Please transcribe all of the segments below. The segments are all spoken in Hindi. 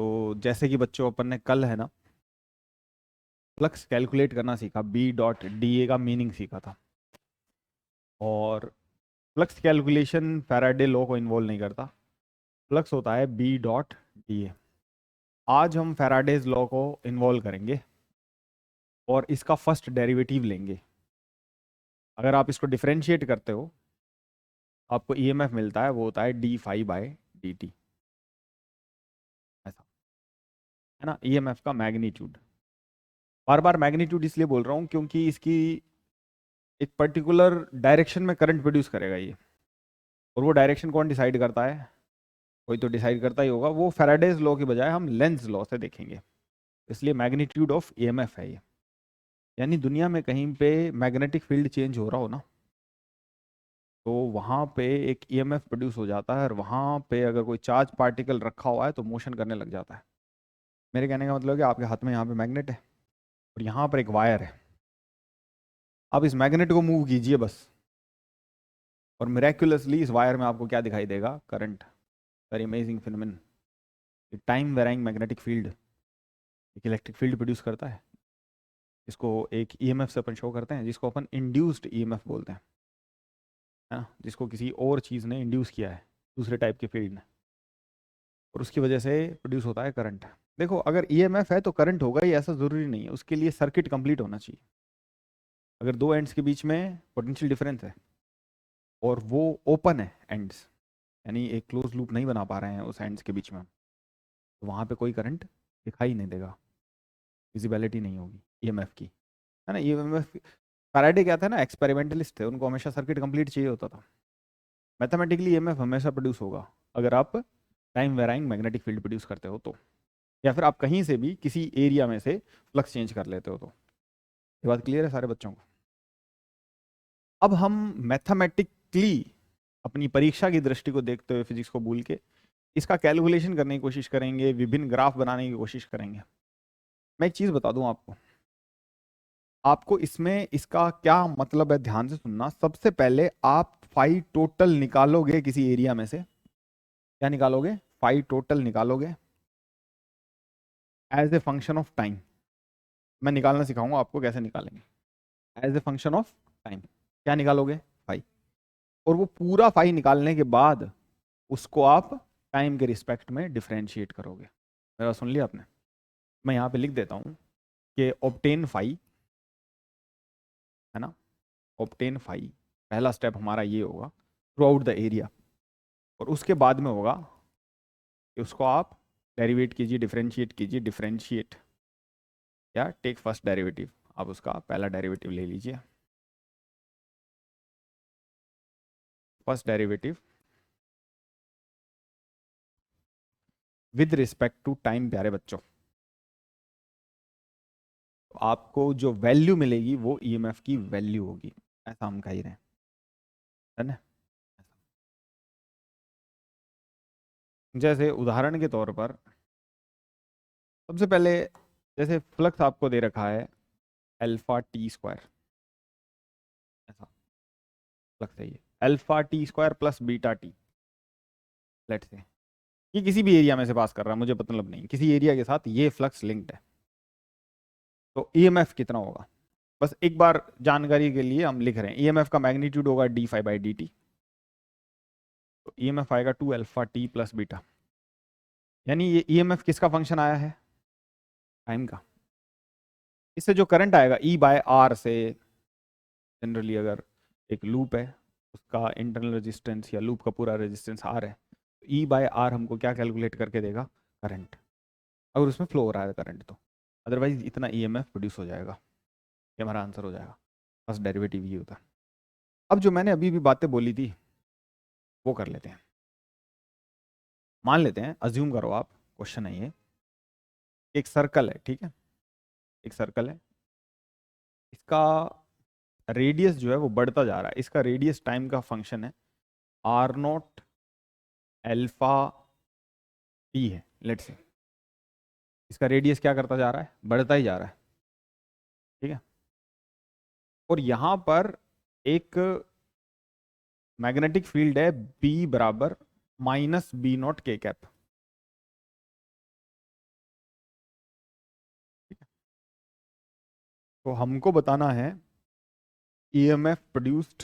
तो जैसे कि बच्चों अपन ने कल है ना फ्लक्स कैलकुलेट करना सीखा, बी डॉट डी ए का मीनिंग सीखा था। और फ्लक्स कैलकुलेशन फैराडे लॉ को इन्वॉल्व नहीं करता, फ्लक्स होता है बी डॉट डी ए। आज हम फैराडेज लॉ को इन्वॉल्व करेंगे और इसका फर्स्ट डेरिवेटिव लेंगे। अगर आप इसको डिफरेंशिएट करते हो आपको ईएमएफ मिलता है, वो होता है D phi by D T, ऐसा है ना, ईएमएफ का मैग्नीट्यूड। बार बार मैग्नीट्यूड इसलिए बोल रहा हूँ क्योंकि इसकी एक पर्टिकुलर डायरेक्शन में करंट प्रोड्यूस करेगा ये, और वो डायरेक्शन कौन डिसाइड करता है? कोई तो डिसाइड करता ही होगा। वो फैराडेज लॉ की बजाय हम लेंज लॉ से देखेंगे, इसलिए मैग्नीट्यूड ऑफ ईएमएफ है ये। यानी दुनिया में कहीं पे मैग्नेटिक फील्ड चेंज हो रहा हो ना, तो वहाँ पे एक ईएमएफ प्रोड्यूस हो जाता है, और वहाँ पे अगर कोई चार्ज पार्टिकल रखा हुआ है तो मोशन करने लग जाता है। मेरे कहने का मतलब है कि आपके हाथ में यहाँ पे मैग्नेट है और यहाँ पर एक वायर है, आप इस मैग्नेट को मूव कीजिए बस, और मिरेक्युलसली इस वायर में आपको क्या दिखाई देगा? Current. Very amazing phenomenon. Time varying magnetic field एक इलेक्ट्रिक फील्ड प्रोड्यूस करता है, इसको एक ईएमएफ से अपन शो करते हैं, जिसको अपन इंड्यूस्ड ईएमएफ बोलते हैं, है ना, जिसको किसी और चीज़ ने इंड्यूस किया है, दूसरे टाइप के फील्ड ने, और उसकी वजह से प्रोड्यूस होता है करंट। देखो, अगर ईएमएफ है तो करंट होगा ही, ऐसा ज़रूरी नहीं है, उसके लिए सर्किट कंप्लीट होना चाहिए। अगर दो एंड्स के बीच में पोटेंशियल डिफरेंस है और वो ओपन है एंड्स, यानी एक क्लोज लूप नहीं बना पा रहे हैं उस एंड्स के बीच में, तो वहाँ पे कोई करंट दिखाई नहीं देगा, विजिबिलिटी नहीं होगी ईएमएफ की, है ना। ईएमएफ, फैराडे क्या था ना, एक्सपेरिमेंटलिस्ट थे, उनको हमेशा सर्किट कंप्लीट चाहिए होता था। मैथमेटिकली ईएमएफ हमेशा प्रोड्यूस होगा अगर आप time varying magnetic field produce करते हो तो, या फिर आप कहीं से भी किसी एरिया में से फ्लक्स चेंज कर लेते हो तो। ये बात क्लियर है सारे बच्चों को? अब हम मैथमेटिकली अपनी परीक्षा की दृष्टि को देखते हुए फिजिक्स को भूल के इसका कैलकुलेशन करने की कोशिश करेंगे, विभिन्न ग्राफ बनाने की कोशिश करेंगे। मैं एक चीज़ बता दूं आपको, आपको इसमें इसका क्या मतलब है ध्यान से सुनना। सबसे पहले आप फाई टोटल निकालोगे किसी एरिया में से। क्या निकालोगे? फाई टोटल निकालोगे as a function of time. मैं निकालना सिखाऊंगा आपको कैसे निकालेंगे as a function of time. क्या निकालोगे? फाई। और वो पूरा फाई निकालने के बाद उसको आप टाइम के रिस्पेक्ट में डिफरेंशिएट करोगे। मेरा सुन लिया आपने? मैं यहाँ पे लिख देता हूँ कि ऑब्टेन फाई, है ना, ऑब्टेन फाई, पहला स्टेप हमारा ये होगा थ्रू आउट द एरिया, और उसके बाद में होगा कि उसको आप डेरिवेट कीजिए, डिफरेंशिएट कीजिए, डिफरेंशिएट या टेक फर्स्ट डेरिवेटिव। आप उसका पहला डेरिवेटिव ले लीजिए, first derivative with respect to time. प्यारे बच्चों, तो आपको जो वैल्यू मिलेगी वो ईएमएफ की वैल्यू होगी, ऐसा हम कह ही रहे हैं, है ना। जैसे उदाहरण के तौर पर सबसे पहले, जैसे फ्लक्स आपको दे रखा है अल्फा टी स्क्वायर, ऐसा फ्लक्स है ये, alpha T square plus beta T. Let's say ये किसी भी एरिया में से पास कर रहा है, मुझे मतलब नहीं, किसी एरिया के साथ ये फ्लक्स लिंक्ड है, तो ईएमएफ कितना होगा? बस एक बार जानकारी के लिए हम लिख रहे हैं, ईएमएफ का मैग्नीट्यूड होगा D phi by D T, तो ईएमएफ आएगा 2 अल्फा टी प्लस बीटा। यानी ये ईएमएफ किसका फंक्शन आया है? टाइम का। इससे जो करंट आएगा ई बाय आर से, जनरली अगर एक लूप है उसका इंटरनल रेजिस्टेंस या लूप का पूरा रेजिस्टेंस आर है, तो ई बाय आर हमको क्या कैलकुलेट करके देगा? करंट, अगर उसमें फ्लो हो रहा है करंट तो। अदरवाइज इतना ईएमएफ प्रोड्यूस हो जाएगा, ये हमारा आंसर हो जाएगा। फर्स्ट डेरिवेटिव ये होता है। अब जो मैंने अभी भी बातें बोली थी वो कर लेते हैं। मान लेते हैं, अज्यूम करो आप, क्वेश्चन है ये, एक सर्कल है, ठीक है, एक सर्कल है, इसका रेडियस जो है वो बढ़ता जा रहा है, इसका रेडियस टाइम का फंक्शन है, आर नॉट एल्फा टी है, लेट्स से इसका रेडियस क्या करता जा रहा है? बढ़ता ही जा रहा है, ठीक है। और यहां पर एक मैग्नेटिक फील्ड है बी बराबर minus B naught K cap, तो हमको बताना है ईएमएफ प्रोड्यूस्ड,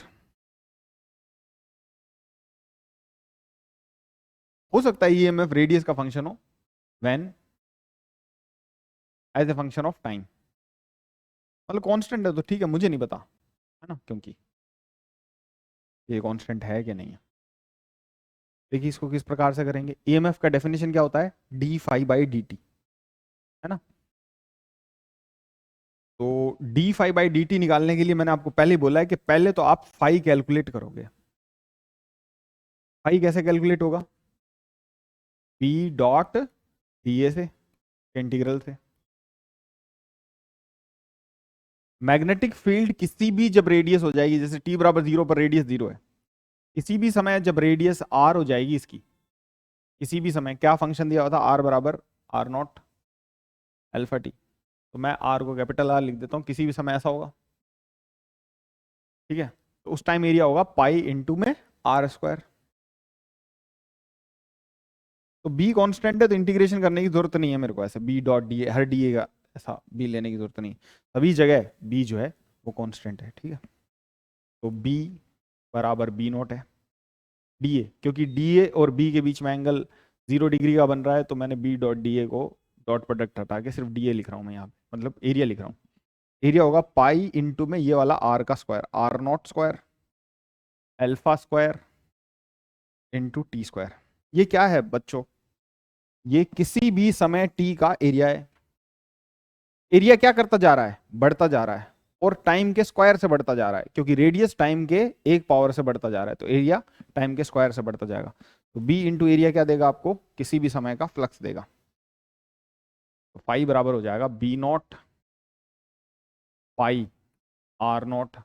हो सकता है ईएमएफ रेडियस का फंक्शन हो when as a function of time, मतलब कांस्टेंट है तो ठीक है, मुझे नहीं पता है ना, क्योंकि ये कांस्टेंट है कि नहीं है। देखिए इसको किस प्रकार से करेंगे, ईएमएफ का डेफिनेशन क्या होता है, D phi by D T, है ना। तो D phi by D T निकालने के लिए मैंने आपको पहले ही बोला है कि पहले तो आप फाई कैलकुलेट करोगे। फाई कैसे कैलकुलेट होगा, पी डॉट डी ए से, इंटीग्रल से। मैग्नेटिक फील्ड किसी भी जब रेडियस हो जाएगी, जैसे टी बराबर 0 पर रेडियस 0 है, किसी भी समय जब रेडियस आर हो जाएगी इसकी, किसी भी समय क्या फंक्शन दिया हुआ था, आर बराबर आर नॉट अल्फा टी, तो मैं आर को कैपिटल आर लिख देता हूं, किसी भी समय ऐसा होगा, ठीक है। तो उस टाइम एरिया होगा पाई इंटू में आर स्क्वायर। तो बी कांस्टेंट है तो इंटीग्रेशन करने की जरूरत नहीं है मेरे को, ऐसे बी डॉट डी ए, हर डी ए का ऐसा बी लेने की जरूरत नहीं, सभी जगह बी जो है वो कांस्टेंट है, ठीक है। तो बी बराबर बी नॉट है, डी ए, क्योंकि डी ए और बी के बीच में एंगल 0 डिग्री का बन रहा है, तो मैंने बी डॉट डी ए को डॉट प्रोडक्ट हटा के सिर्फ डी ए लिख रहा हूँ मैं यहाँ पे, मतलब एरिया लिख रहा हूँ। एरिया होगा पाई इंटू में ये वाला आर का square, R naught square alpha square into T square. ये क्या है बच्चों, ये किसी भी समय टी का एरिया है। एरिया क्या करता जा रहा है, बढ़ता जा रहा है, और टाइम के स्क्वायर से बढ़ता जा रहा है, क्योंकि रेडियस टाइम के एक पावर से बढ़ता जा रहा है, तो एरिया टाइम के स्क्वायर से बढ़ता जाएगा। तो बी इंटू एरिया क्या देगा आपको, किसी भी समय का फ्लक्स देगा। तो फाई बराबर हो जाएगा B naught pi R naught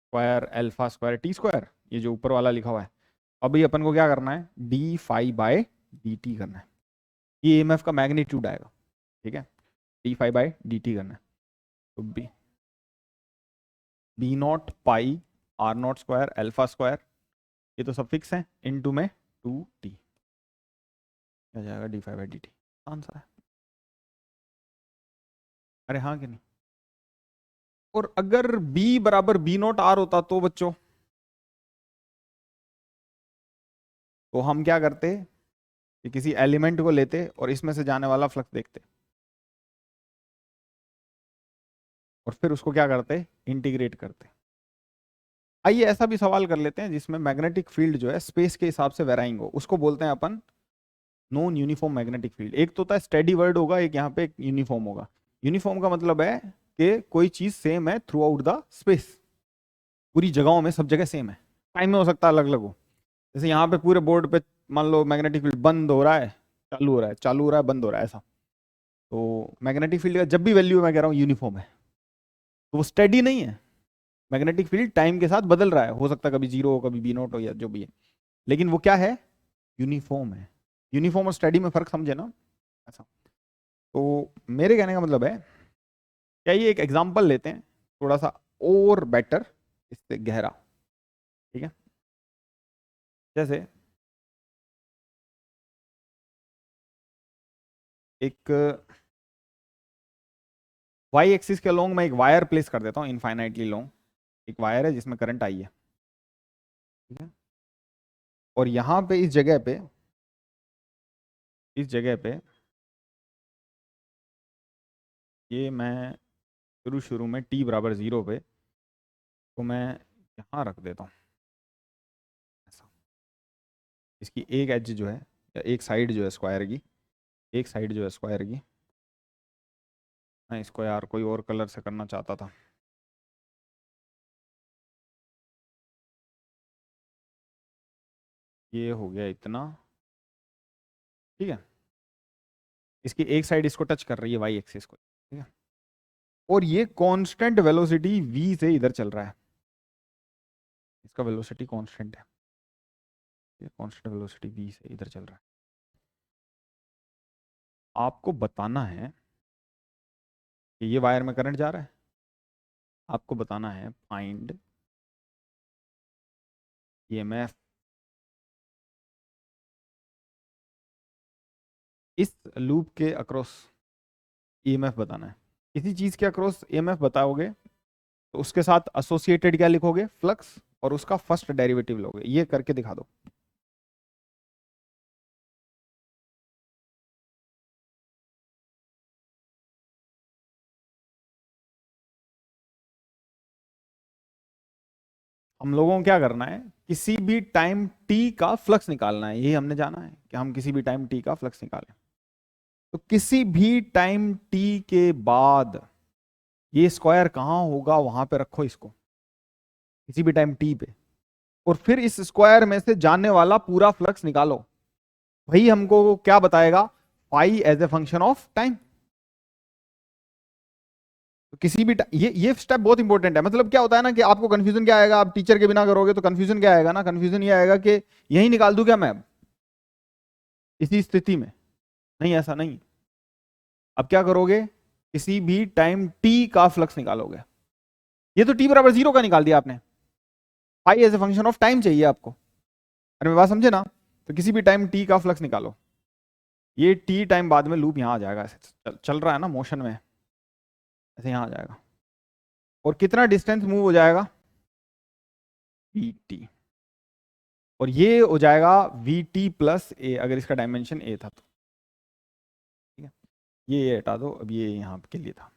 square alpha square T square, ये जो ऊपर वाला लिखा हुआ है। अभी अपन को क्या करना है, D phi by D T करना है, ये ईएमएफ का मैग्नीट्यूड आएगा, ठीक है। D phi by D T करना है, तो B naught pi R naught square alpha square, ये तो सब फिक्स है, इनटू में 2t, क्या जाएगा D phi by D T, answer है। अरे हाँ कि नहीं। और अगर b बराबर बी नॉट आर होता तो बच्चों, तो हम क्या करते कि किसी एलिमेंट को लेते और इसमें से जाने वाला फ्लक्स देखते, और फिर उसको क्या करते, इंटीग्रेट करते। आइए ऐसा भी सवाल कर लेते हैं जिसमें मैग्नेटिक फील्ड जो है स्पेस के हिसाब से वेराइंग हो, उसको बोलते हैं अपन नॉन यूनिफॉर्म मैग्नेटिक फील्ड। एक तो होता है स्टेडी वर्ड होगा, एक यहाँ पे यूनिफॉर्म होगा। यूनिफॉर्म का मतलब है कि कोई चीज सेम है थ्रू आउट द स्पेस, पूरी जगहों में सब जगह सेम है, टाइम में हो सकता है अलग अलग हो। जैसे यहाँ पे पूरे बोर्ड पे मान लो मैग्नेटिक फील्ड बंद हो रहा है, चालू हो रहा है, चालू हो रहा है, बंद हो रहा है, ऐसा। तो मैग्नेटिक फील्ड का जब भी वैल्यू मैं कह रहा हूँ यूनिफॉर्म है, तो वो स्टेडी नहीं है। मैग्नेटिक फील्ड टाइम के साथ बदल रहा है, हो सकता है कभी जीरो हो, कभी बी नोट हो, या जो भी है, लेकिन वो क्या है, यूनिफॉर्म है। यूनिफॉर्म और स्टेडी में फर्क समझे ना, ऐसा। तो मेरे कहने का मतलब है, क्या ये एक एग्जांपल लेते हैं थोड़ा सा और बेटर, इससे गहरा, ठीक है। जैसे एक वाई एक्सिस के लॉन्ग मैं एक वायर प्लेस कर देता हूँ, इनफाइनाइटली लॉन्ग एक वायर है जिसमें करंट आई है, ठीक है। और यहाँ पे इस जगह पे, इस जगह पे ये मैं शुरू शुरू में t बराबर 0 पे, तो मैं यहाँ रख देता हूँ ऐसा। इसकी एक एज जो है, या एक साइड जो है स्क्वायर की, एक साइड जो है स्क्वायर की, मैं इसको यार कोई और कलर से करना चाहता था, ये हो गया इतना, ठीक है। इसकी एक साइड इसको टच कर रही है वाई एक्सिस को, ठीक है। और ये कांस्टेंट वेलोसिटी v से इधर चल रहा है, इसका वेलोसिटी कांस्टेंट है, ये कांस्टेंट वेलोसिटी v से इधर चल रहा है। आपको बताना है कि ये वायर में करंट जा रहा है, आपको बताना है फाइंड ईएमएफ, इस लूप के अक्रॉस ईएमएफ बताना है। किसी चीज के अक्रॉस ईएमएफ बताओगे तो उसके साथ एसोसिएटेड क्या लिखोगे, फ्लक्स, और उसका फर्स्ट डेरिवेटिव लोगे। ये करके दिखा दो। हम लोगों को क्या करना है, किसी भी टाइम टी का फ्लक्स निकालना है। यही हमने जाना है कि हम किसी भी टाइम टी का फ्लक्स निकालें। तो किसी भी टाइम टी के बाद ये स्क्वायर कहां होगा, वहां पे रखो इसको, किसी भी टाइम टी पे, और फिर इस स्क्वायर में से जाने वाला पूरा फ्लक्स निकालो। वही हमको क्या बताएगा, phi as a function of time. तो किसी भी ये स्टेप बहुत इंपॉर्टेंट है। मतलब क्या होता है ना कि आपको कंफ्यूजन क्या आएगा, आप टीचर के बिना करोगे तो कंफ्यूजन क्या आएगा ना, कंफ्यूजन ये आएगा कि यही निकाल दूं क्या मैं अब इसी स्थिति में। नहीं, ऐसा नहीं। अब क्या करोगे, किसी भी टाइम टी का फ्लक्स निकालोगे। ये तो टी बराबर 0 का निकाल दिया आपने, phi as a function of time चाहिए आपको। अरे मैं बात समझे ना। तो किसी भी टाइम टी का फ्लक्स निकालो। ये टी टाइम बाद में लूप यहां आ जाएगा, ऐसे चल रहा है ना मोशन में, ऐसे यहां आ जाएगा। और कितना डिस्टेंस मूव हो जाएगा, वी टी। और ये हो जाएगा वी टी प्लस ए, अगर इसका डायमेंशन ए था तो। ठीक है, ये हटा दो, अब ये यहाँ के लिए था।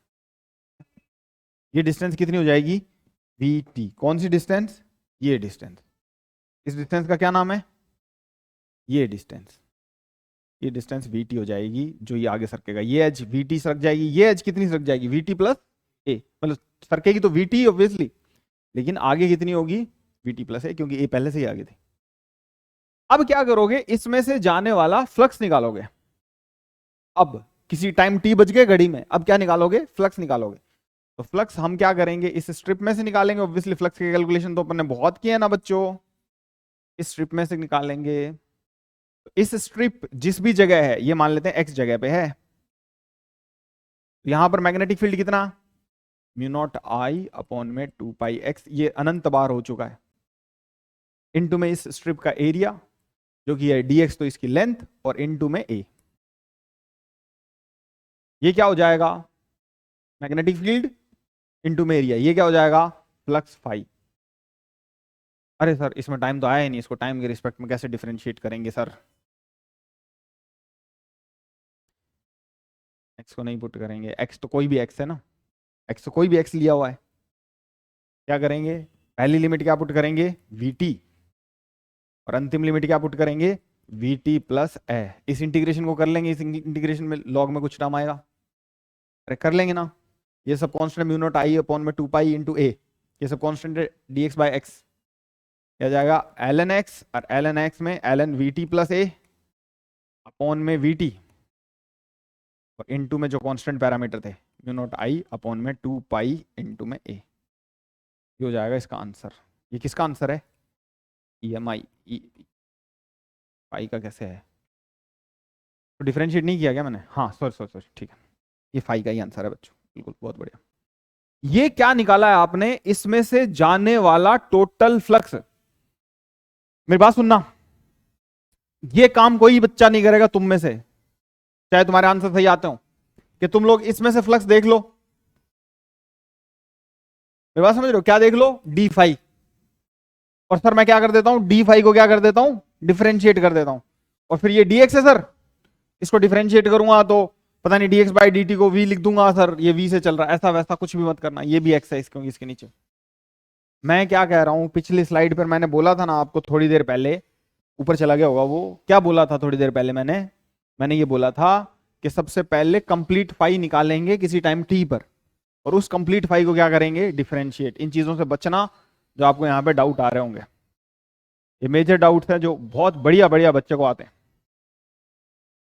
ये डिस्टेंस कितनी हो जाएगी, वी टी। कौन सी डिस्टेंस, ये डिस्टेंस। इस डिस्टेंस का क्या नाम है, ये डिस्टेंस। ये डिस्टेंस वी टी हो जाएगी, जो ये आगे सरकेगा। ये एज वी टी सरक जाएगी, ये एज कितनी सरक जाएगी, वी टी प्लस ए। मतलब सरकेगी तो वी टी ऑब्वियसली, लेकिन आगे कितनी होगी, वी टी प्लस ए, क्योंकि ए पहले से ही आगे थी। अब क्या करोगे, इसमें से जाने वाला फ्लक्स निकालोगे। अब किसी टाइम टी बज गए घड़ी में, अब क्या निकालोगे, फ्लक्स निकालोगे। तो फ्लक्स हम क्या करेंगे, इस स्ट्रिप में से निकालेंगे। ऑब्वियसली फ्लक्स की कैलकुलेशन तो अपन ने बहुत किया है ना बच्चों, इस स्ट्रिप में से निकालेंगे। तो इस स्ट्रिप जिस भी जगह है, ये मान लेते हैं एक्स जगह पे है, तो यहां पर मैग्नेटिक फील्ड कितना, म्यू नॉट आई अपॉन में 2 पाई एक्स, ये अनंत बार हो चुका है, इनटू में इस स्ट्रिप का एरिया जो कि है dx, तो इसकी लेंथ, और इनटू में a। ये क्या हो जाएगा, मैग्नेटिक फील्ड इनटू में एरिया। ये क्या हो जाएगा, फ्लक्स फाई। अरे सर इसमें टाइम तो आया ही नहीं, इसको टाइम के रिस्पेक्ट में कैसे डिफरेंशिएट करेंगे सर। एक्स को नहीं पुट करेंगे, एक्स तो कोई भी एक्स है ना, एक्स तो कोई भी एक्स लिया हुआ है। क्या करेंगे, पहली लिमिट क्या पुट करेंगे, वी टी, और अंतिम लिमिट क्या पुट करेंगे, वी टी प्लस ए। इस इंटीग्रेशन को कर लेंगे, इस इंटीग्रेशन में लॉग में कुछ टर्म आएगा, अरे कर लेंगे ना। ये सब constant mu naught I upon में 2 पाई इंटू ए, ये सब कॉन्स्टेंट है dx बाय एक्स। क्या जाएगा, एल एन एक्स, और एल एन एक्स में L N V T plus A upon में वी टी, और इनटू में जो कांस्टेंट पैरामीटर थे म्यू नॉट आई अपॉन में 2 पाई इनटू में ए। ये हो जाएगा इसका आंसर। ये किसका आंसर है, ई एम आई। पाई का कैसे है, तो डिफरेंशिएट नहीं किया क्या मैंने, हाँ सॉरी सॉरी सॉरी, ठीक है। ये फाई का ही आंसर है बच्चों, बिल्कुल, बहुत बढ़िया। ये क्या निकाला है आपने, इसमें से जाने वाला टोटल फ्लक्स। मेरी बात सुनना, ये काम कोई बच्चा नहीं करेगा तुम में से, चाहे तुम्हारे आंसर सही आते हो, कि तुम लोग इसमें से फ्लक्स देख लो। मेरी बात समझ रहे हो, क्या देख लो, डी फाई। और सर मैं क्या कर देता हूं, डी फाई को क्या कर देता हूं, डिफरेंशिएट कर देता हूं। और फिर ये dx है सर, इसको डिफरेंशिएट करूंगा तो पता नहीं dx बाई dt को v लिख दूंगा सर, ये v से चल रहा है, ऐसा वैसा कुछ भी मत करना, ये भी x है क्योंकि इसके नीचे। मैं क्या कह रहा हूं, पिछली स्लाइड पर मैंने बोला था ना आपको थोड़ी देर पहले, ऊपर चला गया होगा वो, क्या बोला था थोड़ी देर पहले मैंने ये बोला था कि सबसे पहले कंप्लीट फाई निकालेंगे किसी टाइम t पर, और उस कंप्लीट फाई को क्या करेंगे, डिफरेंशिएट। इन चीजों से बचना जो आपको यहाँ पे डाउट आ रहे होंगे, ये मेजर डाउट्स हैं जो बहुत बढ़िया बढ़िया बच्चे को आते हैं।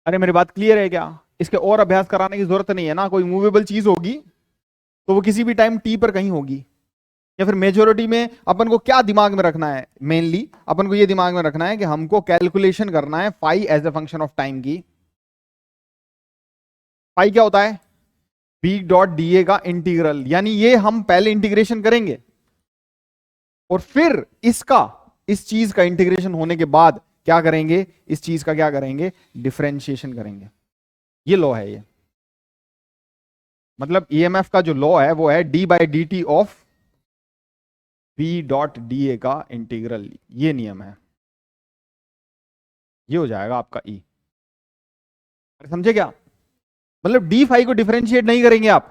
अरे मेरी बात क्लियर है क्या, इसके और अभ्यास कराने की जरूरत नहीं है ना। कोई मूवेबल चीज होगी तो वो किसी भी टाइम टी पर कहीं होगी, या फिर मेजोरिटी में अपन को क्या दिमाग में रखना है, मेनली अपन को ये दिमाग में रखना है कि हमको कैलकुलेशन करना है phi as a function of time की। फाई क्या होता है, बी डॉट डी ए का इंटीग्रल, यानी ये हम पहले इंटीग्रेशन करेंगे और फिर इसका, इस चीज का इंटीग्रेशन होने के बाद क्या करेंगे, इस चीज का क्या करेंगे, डिफरेंशिएशन करेंगे। ये लॉ है ये। मतलब ईएमएफ का जो लॉ है वो है D by D T of B dot D A का इंटीग्रल, ये नियम है, ये हो जाएगा आपका ई। समझे क्या? मतलब डी फाई को डिफरेंशिएट नहीं करेंगे आप,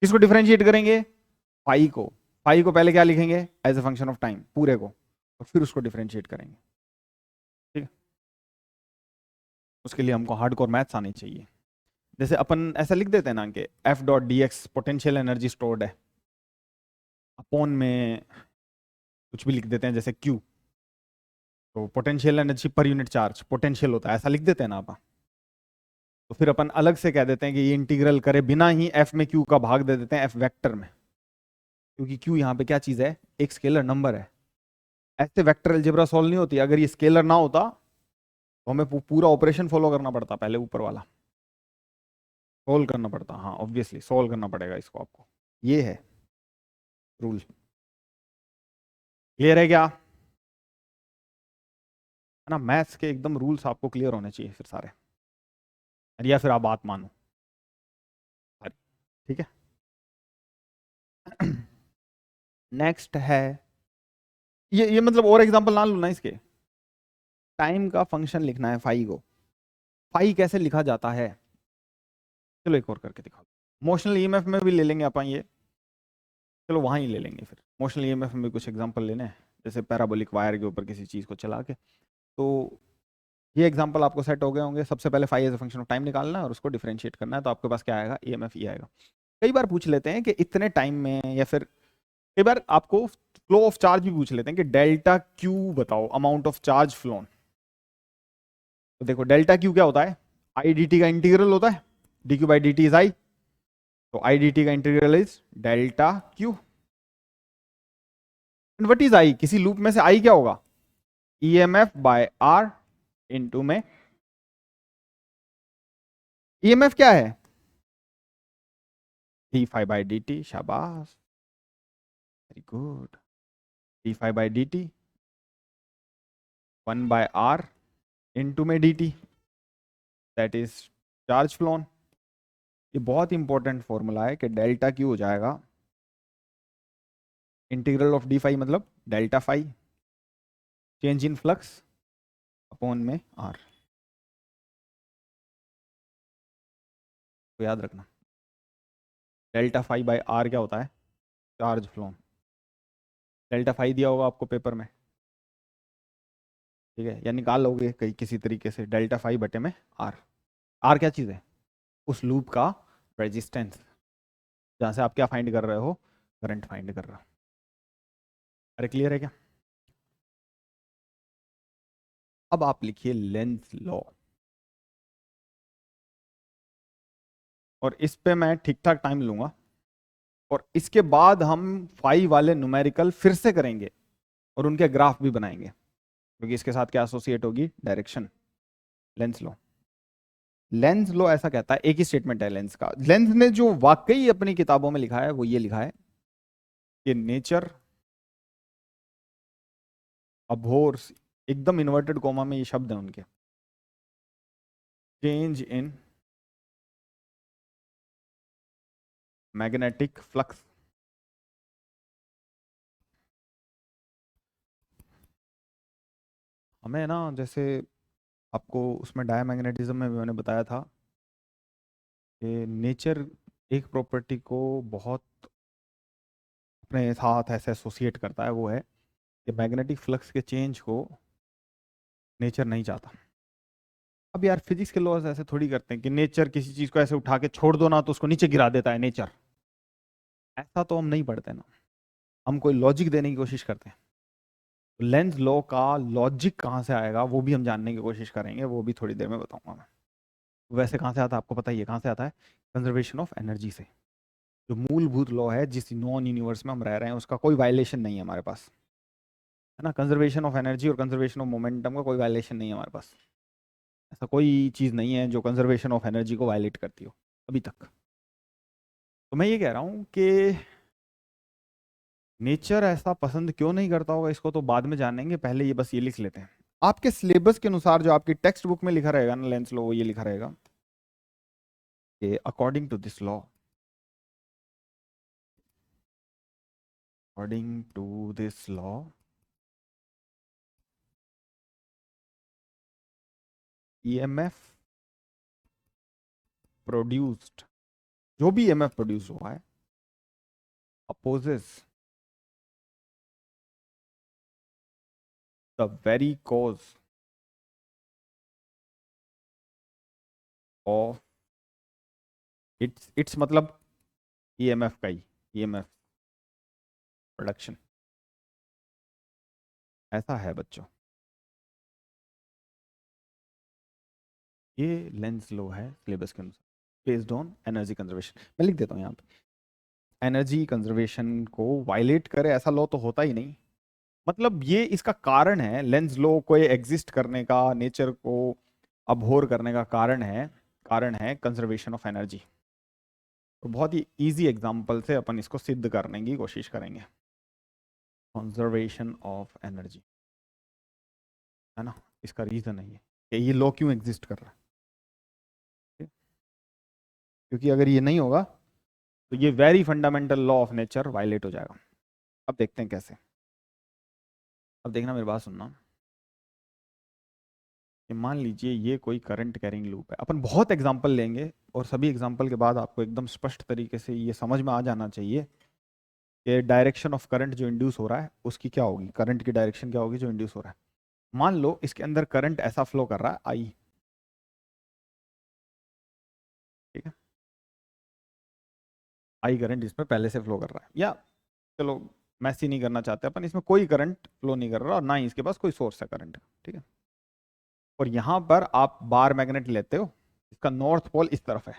किसको डिफरेंशिएट करेंगे? फाई को। फाई को पहले क्या लिखेंगे? As a function of time पूरे को, और फिर उसको डिफरेंशिएट करेंगे। ठीक है, उसके लिए हमको हार्डकोर मैथ्स आनी चाहिए। जैसे अपन ऐसा लिख देते हैं ना कि F dot D x potential energy stored है, अपोन में कुछ भी लिख देते हैं जैसे क्यू, तो potential energy per unit charge potential होता है, ऐसा लिख देते हैं ना आप। तो फिर अपन अलग से कह देते हैं कि ये इंटीग्रल करे बिना ही एफ में क्यू का भाग दे देते हैं एफ वेक्टर में, क्योंकि क्यू यहाँ पे क्या चीज है? एक स्केलर नंबर है। ऐसे वेक्टर अलजेब्रा सॉल्व नहीं होती अगर ये स्केलर ना होता, तो हमें पूरा ऑपरेशन फॉलो करना पड़ता, पहले ऊपर वाला सोल्व करना पड़ता। हाँ ऑब्वियसली सोल्व करना पड़ेगा इसको आपको, ये है रूल। क्लियर है क्या? है ना, मैथ्स के एकदम रूल्स आपको क्लियर होने चाहिए फिर सारे, या फिर आप बात मानो। ठीक है। नेक्स्ट है ये मतलब और एग्जांपल ना लूँ ना इसके, टाइम का फंक्शन लिखना है फाई को। फाई कैसे लिखा जाता है? चलो एक और करके दिखाओ। मोशनल ईएमएफ में भी ले लेंगे अपन ये, चलो वहां ही ले लेंगे फिर। मोशनल ईएमएफ में भी कुछ एग्जांपल लेने हैं, जैसे पैराबोलिक वायर के ऊपर किसी चीज को चला के। तो ये एग्जांपल आपको सेट हो गए होंगे। सबसे पहले phi as a function of time निकालना है और उसको डिफरेंशिएट करना है, तो आपके पास क्या आएगा? ईएमएफ ई आएगा। कई बार पूछ लेते हैं कि इतने टाइम में, या फिर कई बार आपको फ्लो ऑफ चार्ज भी पूछ लेते हैं कि डेल्टा क्यू बताओ, अमाउंट ऑफ चार्ज फ्लोन। तो देखो डेल्टा क्यू क्या होता है? आई डी टी का इंटीग्रल होता है, D Q by D T is I, तो आई डी टी का integral is delta Q. What is I? किसी लूप में से आई क्या होगा? ईएमएफ बाय आर इनटू में, ईएमएफ क्या है? D phi by D T, शाबाश, very good. D phi by D T 1 by R into में D T, that is charge flown. ये बहुत इंपॉर्टेंट फॉर्मूला है कि डेल्टा क्यू हो जाएगा इंटीग्रल ऑफ डी फाई, मतलब delta phi change in flux upon में आर। तो याद रखना डेल्टा फाई बाय आर क्या होता है? Charge phloem. डेल्टा फाई दिया होगा आपको पेपर में, ठीक है, या निकाल लोगे कहीं किसी तरीके से, डेल्टा फाई बटे में आर। आर क्या चीज़ है? उस लूप का रेजिस्टेंस, जहाँ से आप क्या फाइंड कर रहे हो? करंट फाइंड कर रहे हो। अरे क्लियर है क्या? अब आप लिखिए लेंस लॉ, और इस पे मैं ठीक ठाक टाइम लूंगा, और इसके बाद हम फाई वाले न्यूमेरिकल फिर से करेंगे और उनके ग्राफ भी बनाएंगे, क्योंकि इसके साथ क्या एसोसिएट होगी? Direction. Lenz law, lens law ऐसा कहता है, एक ही स्टेटमेंट है लेंस का। लेंस ने जो वाकई अपनी किताबों में लिखा है वो ये लिखा है कि नेचर अभोर्स, एकदम इन्वर्टेड कोमा में ये शब्द है उनके, चेंज इन मैग्नेटिक फ्लक्स। हमें ना, जैसे आपको उसमें डायमैग्नेटिज्म में भी मैंने बताया था कि नेचर एक प्रॉपर्टी को बहुत अपने साथ ऐसे एसोसिएट करता है, वो है कि मैग्नेटिक फ्लक्स के चेंज को नेचर नहीं चाहता। अब यार फिजिक्स के लॉज ऐसे थोड़ी करते हैं कि नेचर किसी चीज को ऐसे उठा के छोड़ दो ना तो उसको नीचे गिरा देता है नेचर, ऐसा तो हम नहीं पढ़ते ना, हम कोई लॉजिक देने की कोशिश करते हैं। लेंस लॉ का लॉजिक कहाँ से आएगा वो भी हम जानने की कोशिश करेंगे, वो भी थोड़ी देर में बताऊंगा मैं। वैसे कहाँ से आता है आपको पता ही है, कहाँ से आता है? कंजर्वेशन ऑफ एनर्जी से। जो मूलभूत लॉ है जिस नॉन यूनिवर्स में हम रह रहे हैं उसका कोई वायलेशन नहीं है हमारे पास, है ना। कंजर्वेशन ऑफ एनर्जी और कंजर्वेशन ऑफ मोमेंटम का कोई वायलेशन नहीं है हमारे पास। ऐसा कोई चीज़ नहीं है जो कंजर्वेशन ऑफ एनर्जी को वायलेट करती हो अभी तक। तो मैं ये कह रहा हूँ कि नेचर ऐसा पसंद क्यों नहीं करता होगा, इसको तो बाद में जानेंगे, पहले ये बस ये लिख लेते हैं। आपके सिलेबस के अनुसार जो आपकी टेक्स्ट बुक में लिखा रहेगा ना लेंस लॉ, वो ये लिखा रहेगा कि according to this law according to this law EMF produced, जो भी ईएमएफ प्रोड्यूस हुआ है, opposes the very cause of its मतलब ईएमएफ का ही, ईएमएफ प्रोडक्शन। ऐसा है बच्चों, ये लेंस लो है सिलेबस के अनुसार, बेस्ड ऑन एनर्जी कंजर्वेशन। मैं लिख देता हूँ यहाँ पे, एनर्जी कंजर्वेशन को वायलेट करे ऐसा लॉ तो होता ही नहीं। मतलब ये इसका कारण है, लेंस लॉ को एग्जिस्ट करने का, नेचर को अबहोर करने का कारण है कंजर्वेशन ऑफ एनर्जी। तो बहुत ही इजी एग्जांपल से अपन इसको सिद्ध करने की कोशिश करेंगे। कंजर्वेशन ऑफ एनर्जी है ना, इसका रीजन है ये कि ये लॉ क्यों एग्जिस्ट कर रहा है, क्योंकि अगर ये नहीं होगा तो ये very fundamental law of nature violate हो जाएगा। अब देखते हैं कैसे। अब देखना, मेरी बात सुनना कि मान लीजिए ये कोई करंट कैरिंग लूप है। अपन बहुत एग्जांपल लेंगे और सभी एग्जांपल के बाद आपको एकदम स्पष्ट तरीके से ये समझ में आ जाना चाहिए कि डायरेक्शन ऑफ करंट जो इंड्यूस हो रहा है उसकी क्या होगी, करंट की डायरेक्शन क्या होगी जो इंड्यूस हो रहा है। मान लो इसके अंदर करंट ऐसा फ्लो कर रहा है आई, ठीक है, आई करंट इसमें पहले से फ्लो कर रहा है, या चलो मैसी नहीं करना चाहते अपन, इसमें कोई करंट फ्लो नहीं कर रहा और ना ही इसके पास कोई सोर्स है करंट का, ठीक है। और यहां पर आप बार मैग्नेट लेते हो, इसका नॉर्थ पोल इस तरफ है,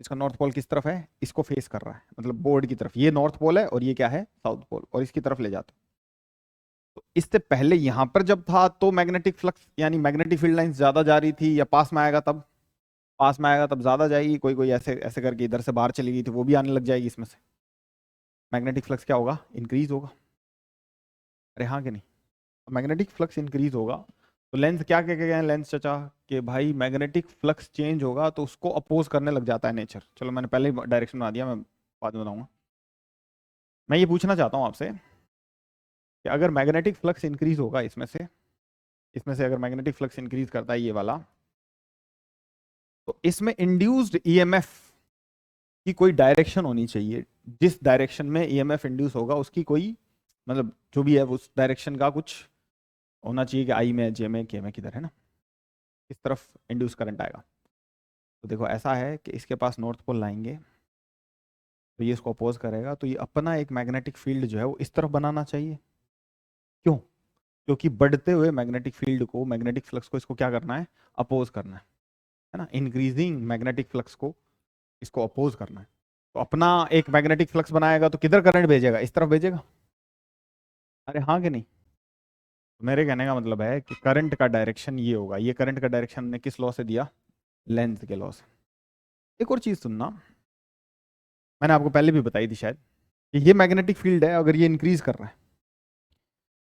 इसका नॉर्थ पोल किस तरफ है, इसको फेस कर रहा है, मतलब बोर्ड की तरफ। ये नॉर्थ पोल है और ये क्या है, साउथ पोल, और इसकी तरफ ले जाते हो। तो इससे पहले यहां पर जब था तो मैग्नेटिक फ्लक्स यानी मैग्नेटिक फील्ड लाइंस ज्यादा जा रही थी, या पास में आएगा तब, पास में आएगा तब ज्यादा जाएगी, कोई कोई ऐसे ऐसे करके इधर से बाहर चली गई थी वो भी आने लग जाएगी, इसमें से मैग्नेटिक फ्लक्स क्या होगा, इंक्रीज होगा। अरे हाँ कि नहीं, मैग्नेटिक फ्लक्स इंक्रीज होगा तो लेंस क्या कह के गए हैं, लेंस चचा कि भाई मैग्नेटिक फ्लक्स चेंज होगा तो उसको अपोज करने लग जाता है नेचर। चलो मैंने पहले ही डायरेक्शन बना दिया, मैं बाद में बताऊंगा। मैं ये पूछना चाहता हूँ आपसे कि अगर मैग्नेटिक फ्लक्स इंक्रीज होगा इसमें से अगर मैग्नेटिक फ्लक्स इंक्रीज करता है ये वाला, तो इसमें इंड्यूस्ड ईएमएफ की कोई डायरेक्शन होनी चाहिए, जिस डायरेक्शन में ईएमएफ इंड्यूस होगा उसकी कोई, मतलब जो भी है उस डायरेक्शन का कुछ होना चाहिए कि आई में, जे में, के में, किधर है ना, इस तरफ इंड्यूस करंट आएगा। तो देखो ऐसा है कि इसके पास नॉर्थ पोल लाएंगे तो ये इसको अपोज करेगा, तो ये अपना एक मैग्नेटिक फील्ड जो है वो इस तरफ बनाना चाहिए। क्यों? क्योंकि बढ़ते हुए मैग्नेटिक फील्ड को, मैग्नेटिक फ्लक्स को इसको क्या करना है, अपोज करना है ना, इंक्रीजिंग मैग्नेटिक फ्लक्स को इसको अपोज करना है। तो अपना एक मैग्नेटिक फ्लक्स बनाएगा तो किधर करंट भेजेगा, इस तरफ भेजेगा। अरे हाँ कि नहीं, तो मेरे कहने का मतलब है कि करंट का डायरेक्शन ये होगा। ये करंट का डायरेक्शन ने किस लॉ से दिया, लेंथ के लॉ से। एक और चीज सुनना, मैंने आपको पहले भी बताई थी शायद, कि ये मैग्नेटिक फील्ड है, अगर ये इंक्रीज कर रहा है,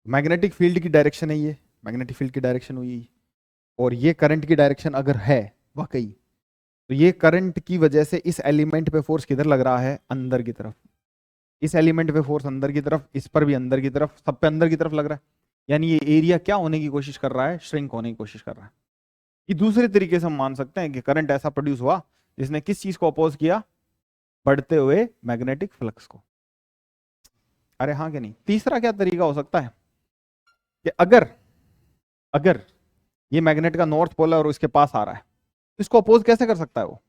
मैग्नेटिक फील्ड की डायरेक्शन है ये, मैग्नेटिक फील्ड की डायरेक्शन हुई, और ये करंट की डायरेक्शन अगर है वाकई, तो ये करंट की वजह से इस एलिमेंट पे फोर्स किधर लग रहा है, अंदर की तरफ। इस एलिमेंट पे फोर्स अंदर की तरफ, इस पर भी अंदर की तरफ, सब पे अंदर की तरफ लग रहा है। यानी ये एरिया क्या होने की कोशिश कर रहा है, श्रिंक होने की कोशिश कर रहा है। ये दूसरे तरीके से हम मान सकते हैं कि करंट ऐसा प्रोड्यूस हुआ जिसने किस चीज को अपोज किया, बढ़ते हुए मैग्नेटिक फ्लक्स को। अरे हाँ कि नहीं। तीसरा क्या तरीका हो सकता है कि अगर अगर ये मैग्नेट का नॉर्थ पोल है और इसके पास आ रहा है, तो इसको अपोज कैसे कर सकता है वो,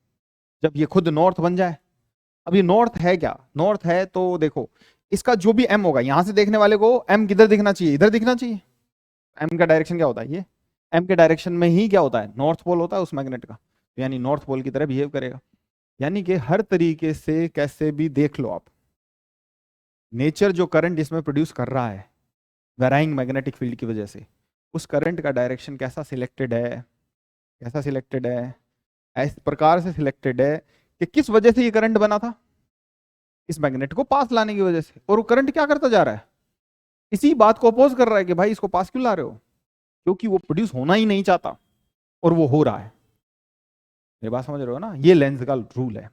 जब ये खुद नॉर्थ बन जाए। अब ये नॉर्थ है क्या, नॉर्थ है तो देखो इसका जो भी एम होगा, यहां से देखने वाले को एम किधर दिखना चाहिए, इधर दिखना चाहिए। एम का डायरेक्शन क्या होता है, ये एम के डायरेक्शन में ही क्या होता है, नॉर्थ पोल होता है उस मैग्नेट का, तो यानी नॉर्थ पोल की तरह बिहेव करेगा। यानी कि हर तरीके से कैसे भी देख लो आप, नेचर जो करंट इसमें प्रोड्यूस कर रहा है वेराइंग मैग्नेटिक फील्ड की वजह से, उस करंट का डायरेक्शन कैसा सिलेक्टेड है, कैसा सिलेक्टेड है, इस प्रकार से सिलेक्टेड है कि किस वजह से ये करंट बना था, इस मैग्नेट को पास लाने की वजह से। और वो करंट क्या करता जा रहा है, इसी बात को अपोज कर रहा है कि भाई इसको पास क्यों ला रहे हो, क्योंकि वो प्रोड्यूस होना ही नहीं चाहता और वो हो रहा है। मेरी बात समझ रहे हो ना, ये लेंस का रूल है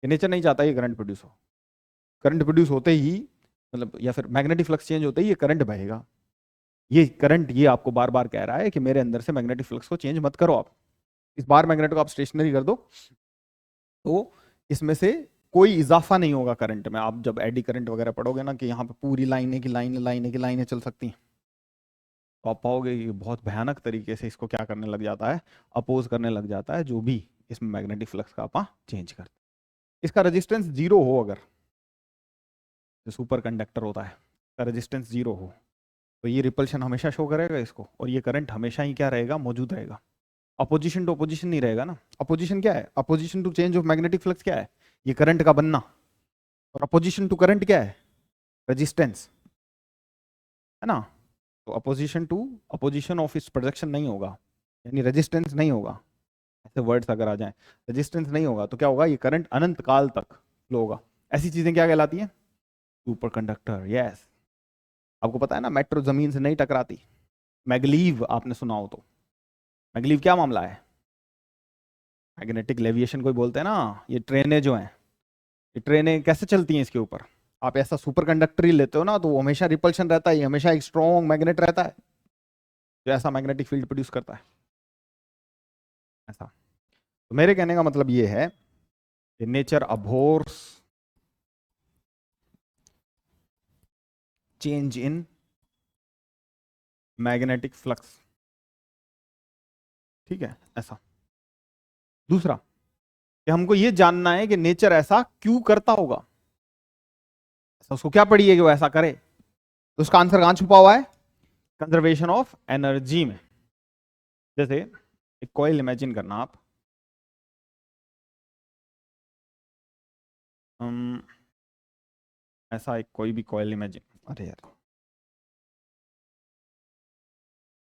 कि नेचर नहीं चाहता ये करंट प्रोड्यूस हो। करंट प्रोड्यूस होते ही मतलब या फिर मैग्नेटिक फ्लक्स चेंज होते ही ये करंट बहेगा। ये करंट ये आपको बार बार कह रहा है कि मेरे अंदर से मैग्नेटिक फ्लक्स को चेंज मत करो आप। इस बार मैग्नेट को आप स्टेशनरी कर दो तो इसमें से कोई इजाफा नहीं होगा करंट में। आप जब एडी करंट वगैरह पढ़ोगे ना कि यहाँ पे पूरी लाइनें चल सकती हैं, तो आप पाओगे कि बहुत भयानक तरीके से इसको क्या करने लग जाता है, अपोज करने लग जाता है जो भी इसमें मैग्नेटिक फ्लक्स का आप चेंज करते हैं। इसका रेजिस्टेंस जीरो हो, अगर जो सुपर कंडक्टर होता है का रेजिस्टेंस जीरो हो, तो ये रिपल्शन हमेशा शो करेगा इसको, और ये करंट हमेशा ही क्या रहेगा, मौजूद रहेगा। अपोजिशन टू अपोजिशन नहीं रहेगा ना। अपोजिशन क्या है, opposition to change of magnetic flux क्या है, ये करंट का बनना। और अपोजिशन टू करंट क्या है, रेजिस्टेंस, है ना। तो अपोजिशन ऑफ इस प्रोडक्शन नहीं होगा, यानी रेजिस्टेंस नहीं होगा। ऐसे वर्ड्स अगर आ जाएं, रेजिस्टेंस नहीं होगा तो क्या होगा, ये करंट अनंत काल तक फ्लो होगा। ऐसी चीजें क्या कहलाती हैं, सुपर कंडक्टर। यस, आपको पता है ना मेट्रो जमीन से नहीं टकराती। मैगलीव आपने सुना हो तो, मैगलीव क्या मामला है, मैग्नेटिक लेविएशन कोई बोलते हैं ना। ये ट्रेनें जो हैं, ये ट्रेनें कैसे चलती हैं इसके ऊपर, आप ऐसा सुपर कंडक्टर ही लेते हो ना तो वो हमेशा रिपल्शन रहता है, हमेशा एक स्ट्रॉन्ग मैग्नेट रहता है जो ऐसा मैग्नेटिक फील्ड प्रोड्यूस करता है ऐसा। तो मेरे कहने का मतलब ये है कि nature abhors change in magnetic flux, ठीक है ऐसा। दूसरा कि हमको ये जानना है कि नेचर ऐसा क्यों करता होगा, ऐसा उसको क्या पड़ी है कि वो ऐसा करे। तो उसका आंसर कहां छुपा हुआ है, कंजर्वेशन ऑफ एनर्जी में। जैसे एक कॉइल इमेजिन करना आप, ऐसा एक कोई भी कॉइल इमेजिन, अरे यार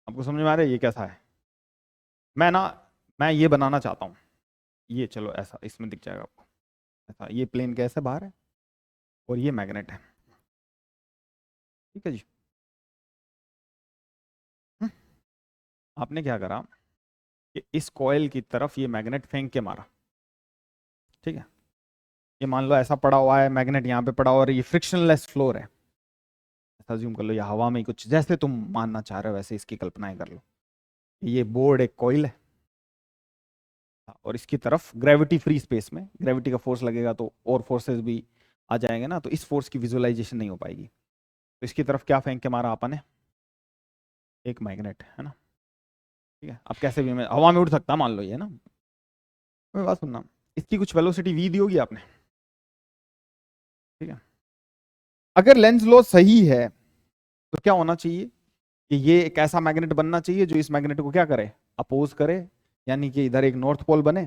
आपको समझ में आ रहा है ये कैसा है। मैं ना मैं ये बनाना चाहता हूँ, ये चलो ऐसा इसमें दिख जाएगा आपको, ऐसा ये प्लेन कैसे बाहर है और ये मैग्नेट है, ठीक है जी। हम्म, आपने क्या करा कि इस कॉइल की तरफ ये मैग्नेट फेंक के मारा, ठीक है। ये मान लो ऐसा पड़ा हुआ है मैग्नेट, यहाँ पे पड़ा हुआ और ये फ्रिक्शनलेस फ्लोर है, ऐसा ज्यूम कर लो, या हवा में कुछ जैसे तुम मानना चाह रहे हो वैसे इसकी कल्पनाएं कर लो। ये बोर्ड एक कॉइल है और इसकी तरफ ग्रेविटी फ्री स्पेस में ग्रेविटी का फोर्स लगेगा तो और फोर्सेस भी आ जाएंगे ना, तो इस फोर्स की विजुअलाइजेशन नहीं हो पाएगी। तो इसकी तरफ क्या फेंक के मारा आपने, एक मैग्नेट, है ना, ठीक है। अब कैसे भी मैं हवा में उड़ सकता, मान लो ये ना, मैं बात सुनना, इसकी कुछ वेलोसिटी वी दी होगी आपने, ठीक है। अगर लेंस लॉ सही है तो क्या होना चाहिए कि ये एक ऐसा मैग्नेट बनना चाहिए जो इस मैग्नेट को क्या करे, अपोज करे, यानी कि इधर एक नॉर्थ पोल बने।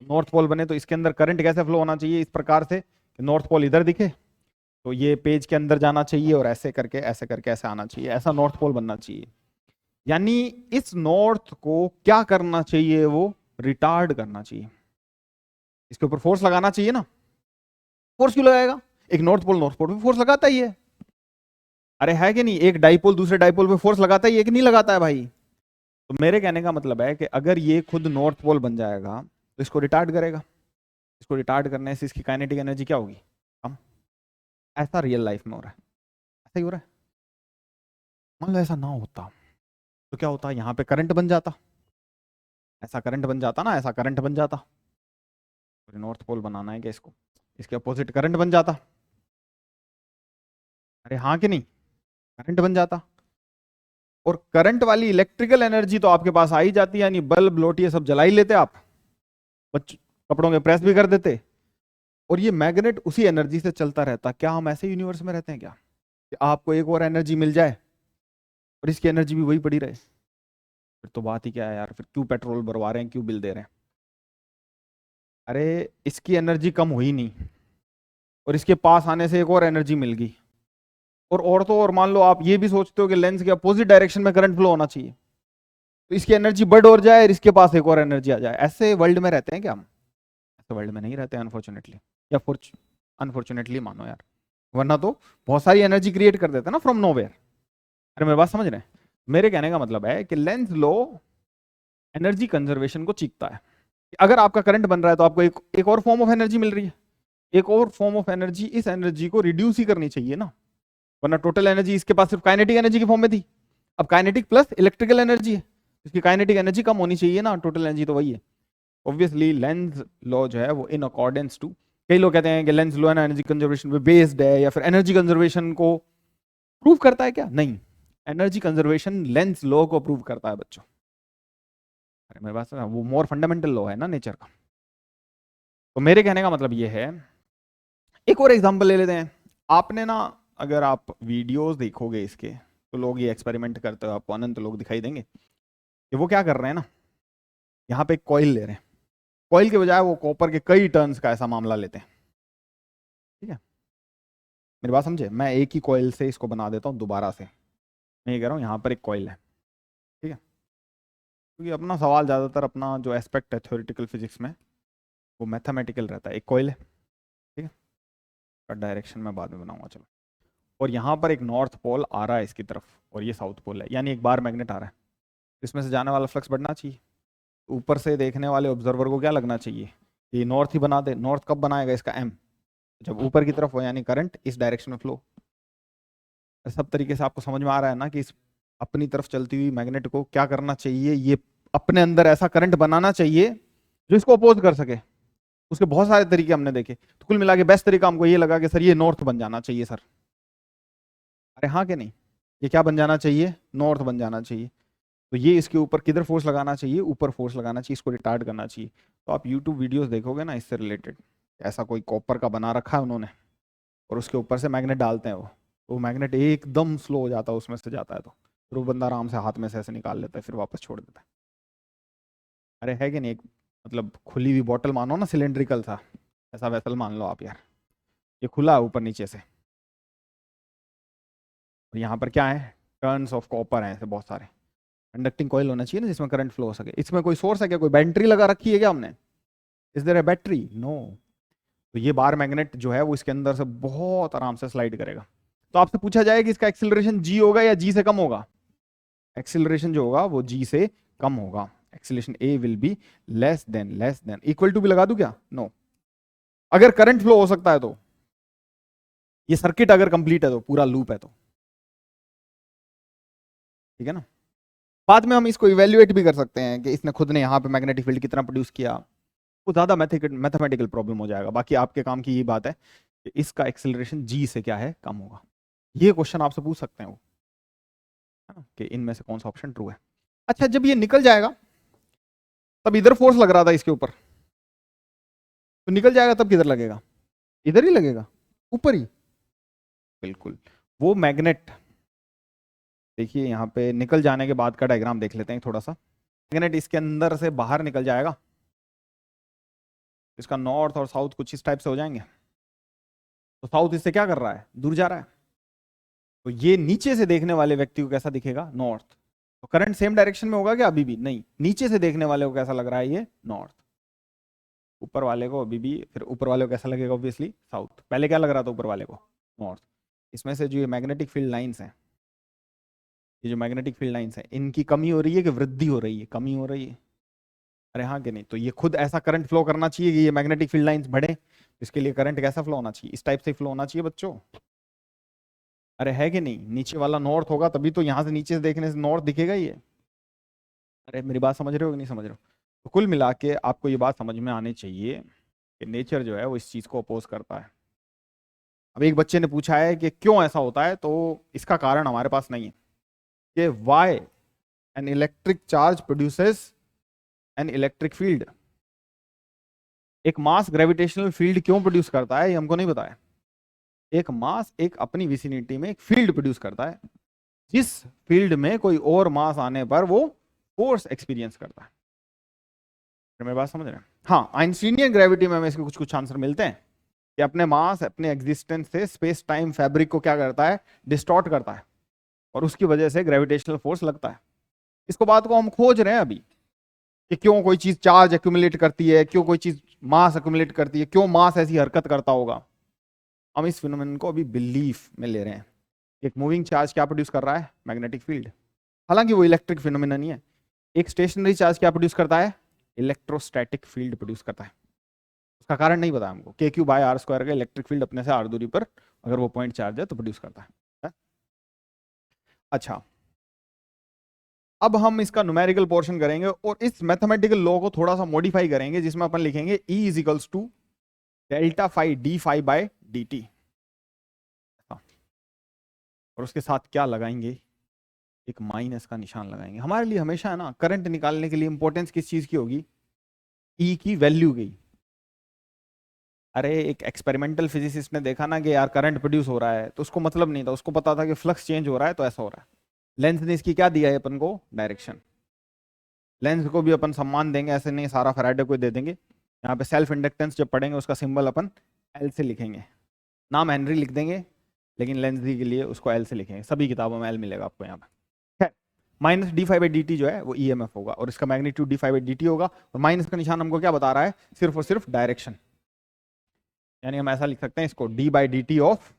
नॉर्थ पोल बने तो इसके अंदर करंट कैसे फ्लो होना चाहिए, इस प्रकार से कि नॉर्थ पोल इधर दिखे तो ये पेज के अंदर जाना चाहिए और ऐसे करके ऐसे आना चाहिए, ऐसा नॉर्थ पोल बनना चाहिए। यानी इस नॉर्थ को क्या करना चाहिए, वो रिटार्ड करना चाहिए, इसके ऊपर फोर्स लगाना चाहिए ना। फोर्स क्यों लगाएगा, एक नॉर्थ पोल पे फोर्स लगाता ही है, अरे है कि नहीं, एक डाइपोल दूसरे डाइपोल पे फोर्स लगाता ही है कि नहीं लगाता है भाई। तो मेरे कहने का मतलब है कि अगर ये खुद नॉर्थ पोल बन जाएगा तो इसको रिटार्ड करेगा, इसको रिटार्ड करने से इसकी काइनेटिक एनर्जी क्या होगी, कम। ऐसा रियल लाइफ में हो रहा है, ऐसा ही हो रहा है। मान लो ऐसा ना होता तो क्या होता, यहाँ पे करंट बन जाता, ऐसा करंट बन जाता ना, ऐसा करंट बन जाता, नॉर्थ पोल बनाना है कि इसको, इसके अपोजिट करंट बन जाता, अरे हाँ कि नहीं, करंट बन जाता। और करंट वाली इलेक्ट्रिकल एनर्जी तो आपके पास आ ही जाती है, यानी बल्ब लोटिए सब जला ही लेते आप, बच कपड़ों के प्रेस भी कर देते, और ये मैग्नेट उसी एनर्जी से चलता रहता। क्या हम ऐसे यूनिवर्स में रहते हैं क्या कि आपको एक और एनर्जी मिल जाए और इसकी एनर्जी भी वही पड़ी रहे, फिर तो बात ही क्या है यार, फिर क्यों पेट्रोल भरवा रहे हैं, क्यों बिल दे रहे हैं। अरे इसकी एनर्जी कम हुई नहीं और इसके पास आने से एक और एनर्जी मिल गई, और तो और मान लो आप ये भी सोचते हो कि लेंस के अपोजिट डायरेक्शन में करंट फ्लो होना चाहिए, तो इसकी एनर्जी बढ़ और जाए और इसके पास एक और एनर्जी आ जाए। ऐसे वर्ल्ड में रहते हैं क्या हम, ऐसे वर्ल्ड में नहीं रहते अनफॉर्चुनेटली, या अनफॉर्चुनेटली मानो यार, वरना तो बहुत सारी एनर्जी क्रिएट कर देते हैं ना फ्रॉम नोवेयर। अरे मेरी बात समझ रहे हैं, मेरे कहने का मतलब है कि लेंस लो एनर्जी कंजर्वेशन को चीखता है। अगर आपका करंट बन रहा है तो आपको एक और फॉर्म ऑफ एनर्जी मिल रही है, एक और फॉर्म ऑफ एनर्जी, इस एनर्जी को रिड्यूस ही करनी चाहिए ना, वरना टोटल एनर्जी इसके पास सिर्फ काइनेटिक एनर्जी की फॉर्म में थी, अब काइनेटिक प्लस इलेक्ट्रिकल एनर्जी है, इसकी काइनेटिक एनर्जी कम होनी चाहिए ना, टोटल एनर्जी तो वही है। ऑब्वियसली लेंज लॉ जो है वो इन अकॉर्डेंस टू, कई लोग कहते हैं कि लेंज लॉ है ना एनर्जी कंजर्वेशन पे बेस्ड है, या फिर एनर्जी कंजर्वेशन को प्रूव करता है क्या? नहीं, एनर्जी कंजर्वेशन लेंज लॉ को प्रूव करता है बच्चों। अरे मेरे पास वो मोर फंडामेंटल लॉ है ना नेचर का। तो मेरे कहने का मतलब ये है, एक और एग्जांपल ले लेते हैं। आपने ना, अगर आप वीडियोस देखोगे इसके, तो लोग ये एक्सपेरिमेंट करते हो, आपको अनंत लोग दिखाई देंगे कि वो क्या कर रहे हैं ना, यहाँ पे एक कॉइल ले रहे हैं, कॉइल के बजाय वो कॉपर के कई टर्न्स का ऐसा मामला लेते हैं। ठीक है, मेरी बात समझे, मैं एक ही कॉइल से इसको बना देता हूँ दोबारा से। मैं ये कह रहा हूँ यहाँ पर एक कॉइल है, ठीक है, क्योंकि अपना सवाल ज़्यादातर अपना जो एस्पेक्ट है थ्योरेटिकल फिजिक्स में वो मैथमेटिकल रहता है। एक कॉइल है, ठीक है, का डायरेक्शन मैं बाद में बनाऊंगा चलो। और यहाँ पर एक नॉर्थ पोल आ रहा है इसकी तरफ, और ये साउथ पोल है, यानी एक बार मैग्नेट आ रहा है, इसमें से जाने वाला फ्लक्स बढ़ना चाहिए। ऊपर से देखने वाले ऑब्जर्वर को क्या लगना चाहिए, ये नॉर्थ ही बना दे। नॉर्थ कब बनाएगा इसका? एम, जब ऊपर की तरफ हो, यानी करंट इस डायरेक्शन में फ्लो। सब तरीके से आपको समझ में आ रहा है ना कि इस अपनी तरफ चलती हुई मैग्नेट को क्या करना चाहिए, ये अपने अंदर ऐसा करंट बनाना चाहिए जो इसको अपोज कर सके। उसके बहुत सारे तरीके हमने देखे, तो कुल मिला के बेस्ट तरीका हमको ये लगा कि सर ये नॉर्थ बन जाना चाहिए सर। अरे हाँ कि नहीं, ये क्या बन जाना चाहिए? नॉर्थ बन जाना चाहिए। तो ये इसके ऊपर किधर फोर्स लगाना चाहिए? ऊपर फोर्स लगाना चाहिए, इसको रिटार्ड करना चाहिए। तो आप यूट्यूब वीडियोस देखोगे ना इससे रिलेटेड, ऐसा कोई कॉपर का बना रखा है उन्होंने, और उसके ऊपर से मैग्नेट डालते हैं, वो मैग्नेट एकदम स्लो हो जाता है, उसमें से जाता है, तो फिर वो बंदा आराम से हाथ में से ऐसे निकाल लेता है, फिर वापस छोड़ देता है। अरे है कि नहीं, एक मतलब खुली हुई बॉटल मानो ना, सिलेंड्रिकल सा ऐसा वेसल मान लो आप यार, ये खुला है ऊपर नीचे से, और यहाँ पर क्या है? टर्न्स ऑफ कॉपर है ऐसे बहुत सारे। कंडक्टिंग कॉइल होना चाहिए ना जिसमें करंट फ्लो हो सके। इसमें कोई सोर्स है क्या? कोई बैटरी लगा रखी है क्या हमने? Is there a battery? No. तो ये बार मैग्नेट जो है वो इसके अंदर से बहुत आराम से स्लाइड करेगा। तो आपसे पूछा जाए कि इसका एक्सिलरेशन जी होगा या जी से कम होगा? एक्सिलरेशन जो होगा वो जी से कम होगा। Acceleration A will be less than equal to भी लगा दूं क्या? नो। अगर करंट फ्लो हो सकता है तो, ये सर्किट अगर कंप्लीट है तो, पूरा लूप है तो, ठीक है ना। बाद में हम इसको इवेल्युएट भी कर सकते हैं कि इसने खुद ने यहाँ पे मैग्नेटिक फील्ड कितना प्रोड्यूस किया, वो ज्यादा मैथमेटिकल प्रॉब्लम हो जाएगा। बाकी आपके काम की ये बात है कि इसका एक्सिलरेशन जी से क्या है? कम होगा। ये क्वेश्चन आपसे पूछ सकते हैं वो, है ना, कि इनमें से कौन सा ऑप्शन ट्रू है। अच्छा, जब ये निकल जाएगा, तब इधर फोर्स लग रहा था इसके ऊपर, तो निकल जाएगा तब किधर लगेगा? इधर ही लगेगा, ऊपर ही। बिल्कुल। वो मैग्नेट, देखिए यहाँ पे निकल जाने के बाद का डायग्राम देख लेते हैं थोड़ा सा। मैग्नेट इसके अंदर से बाहर निकल जाएगा, इसका नॉर्थ और साउथ कुछ इस टाइप से हो जाएंगे। तो साउथ इससे क्या कर रहा है? दूर जा रहा है। तो ये नीचे से देखने वाले व्यक्ति को कैसा दिखेगा? नॉर्थ। तो करंट सेम डायरेक्शन में होगा क्या? अभी भी नहीं। नीचे से देखने वाले को कैसा लग रहा है? ये नॉर्थ। ऊपर वाले को अभी भी, फिर ऊपर वाले को कैसा लगेगा? Obviously south. पहले क्या लग रहा था ऊपर वाले को? नॉर्थ। इसमें से जो ये मैग्नेटिक फील्ड लाइंस हैं, ये जो मैग्नेटिक फील्ड लाइंस हैं, इनकी कमी हो रही है कि वृद्धि हो रही है? कमी हो रही है। अरे हाँ कि नहीं? तो ये खुद ऐसा करंट फ्लो करना चाहिए कि ये मैग्नेटिक फील्ड लाइंस बढ़े। इसके लिए करंट कैसा फ्लो होना चाहिए? इस टाइप से फ्लो होना चाहिए बच्चों। अरे है कि नहीं? नीचे वाला नॉर्थ होगा तभी तो यहाँ से नीचे से देखने से नॉर्थ दिखेगा ये। अरे मेरी बात समझ रहे हो कि नहीं समझ रहे हो? तो कुल मिला के आपको ये बात समझ में आनी चाहिए कि नेचर जो है वो इस चीज को अपोज करता है। अब एक बच्चे ने पूछा है कि क्यों ऐसा होता है, तो इसका कारण हमारे पास नहीं है कि why an electric charge produces an electric field. एक मास ग्रेविटेशनल फील्ड क्यों प्रोड्यूस करता है, ये हमको नहीं बताया। एक मास एक अपनी विसिनिटी में एक फील्ड प्रोड्यूस करता है, जिस फील्ड में कोई और मास आने पर वो फोर्स एक्सपीरियंस करता है। मेरी बात समझ रहे हैं? हाँ, आइंस्टीनियन ग्रेविटी में हमें इसके कुछ कुछ आंसर मिलते हैं कि अपने मास, अपने एग्जिस्टेंस से स्पेस टाइम फैब्रिक को क्या करता है? डिस्टॉर्ट करता है, और उसकी वजह से ग्रेविटेशनल फोर्स लगता है। इसको बात को हम खोज रहे हैं अभी कि क्यों कोई चीज चार्ज एक्यूमुलेट करती है, क्यों कोई चीज मास एक्यूमुलेट करती है, क्यों मास ऐसी हरकत करता होगा। हम इस फिनोमेनन को अभी बिलीफ में ले रहे हैं। एक मूविंग चार्ज क्या प्रोड्यूस कर रहा है? Magnetic field. हालांकि वो इलेक्ट्रिक फिनोमेनन ही है। एक स्टेशनरी चार्ज क्या प्रोड्यूस करता है? इलेक्ट्रोस्टैटिक फील्ड प्रोड्यूस करता है। उसका कारण नहीं पता हमको, के क्यू बाय आर स्क्वायर का इलेक्ट्रिक फील्ड अपने से आर दूरी पर अगर वो पॉइंट चार्ज है तो प्रोड्यूस करता है। अच्छा, अब हम इसका न्यूमेरिकल पोर्शन करेंगे और इस मैथमेटिकल लॉ को थोड़ा सा मॉडिफाई करेंगे, जिसमें अपन लिखेंगे E is equals to delta phi D phi by D T, और उसके साथ क्या लगाएंगे, एक माइनस का निशान लगाएंगे। हमारे लिए हमेशा है ना करंट निकालने के लिए इंपॉर्टेंस किस चीज की होगी, ई की वैल्यू की। अरे एक एक्सपेरिमेंटल फिजिसिस्ट ने देखा ना कि यार करंट प्रोड्यूस हो रहा है, तो उसको मतलब नहीं था, उसको पता था कि फ्लक्स चेंज हो रहा है तो ऐसा हो रहा है। लेंस ने इसकी क्या दिया है अपन को, डायरेक्शन। लेंस को भी अपन सम्मान देंगे, ऐसे नहीं सारा फैराडे को दे देंगे। यहाँ पे सेल्फ इंडक्टेंस जब पढ़ेंगे उसका सिंबल अपन एल से लिखेंगे, नाम हेनरी लिख देंगे, लेकिन लेंस के लिए उसको एल से लिखेंगे, सभी किताबों में एल मिलेगा आपको यहाँ पे। Minus D five by D T जो है वो ई एम एफ होगा, और इसका magnitude D five by D T होगा, और माइनस का निशान हमको क्या बता रहा है, सिर्फ और सिर्फ डायरेक्शन। यानी हम ऐसा लिख सकते हैं इसको, D by D T of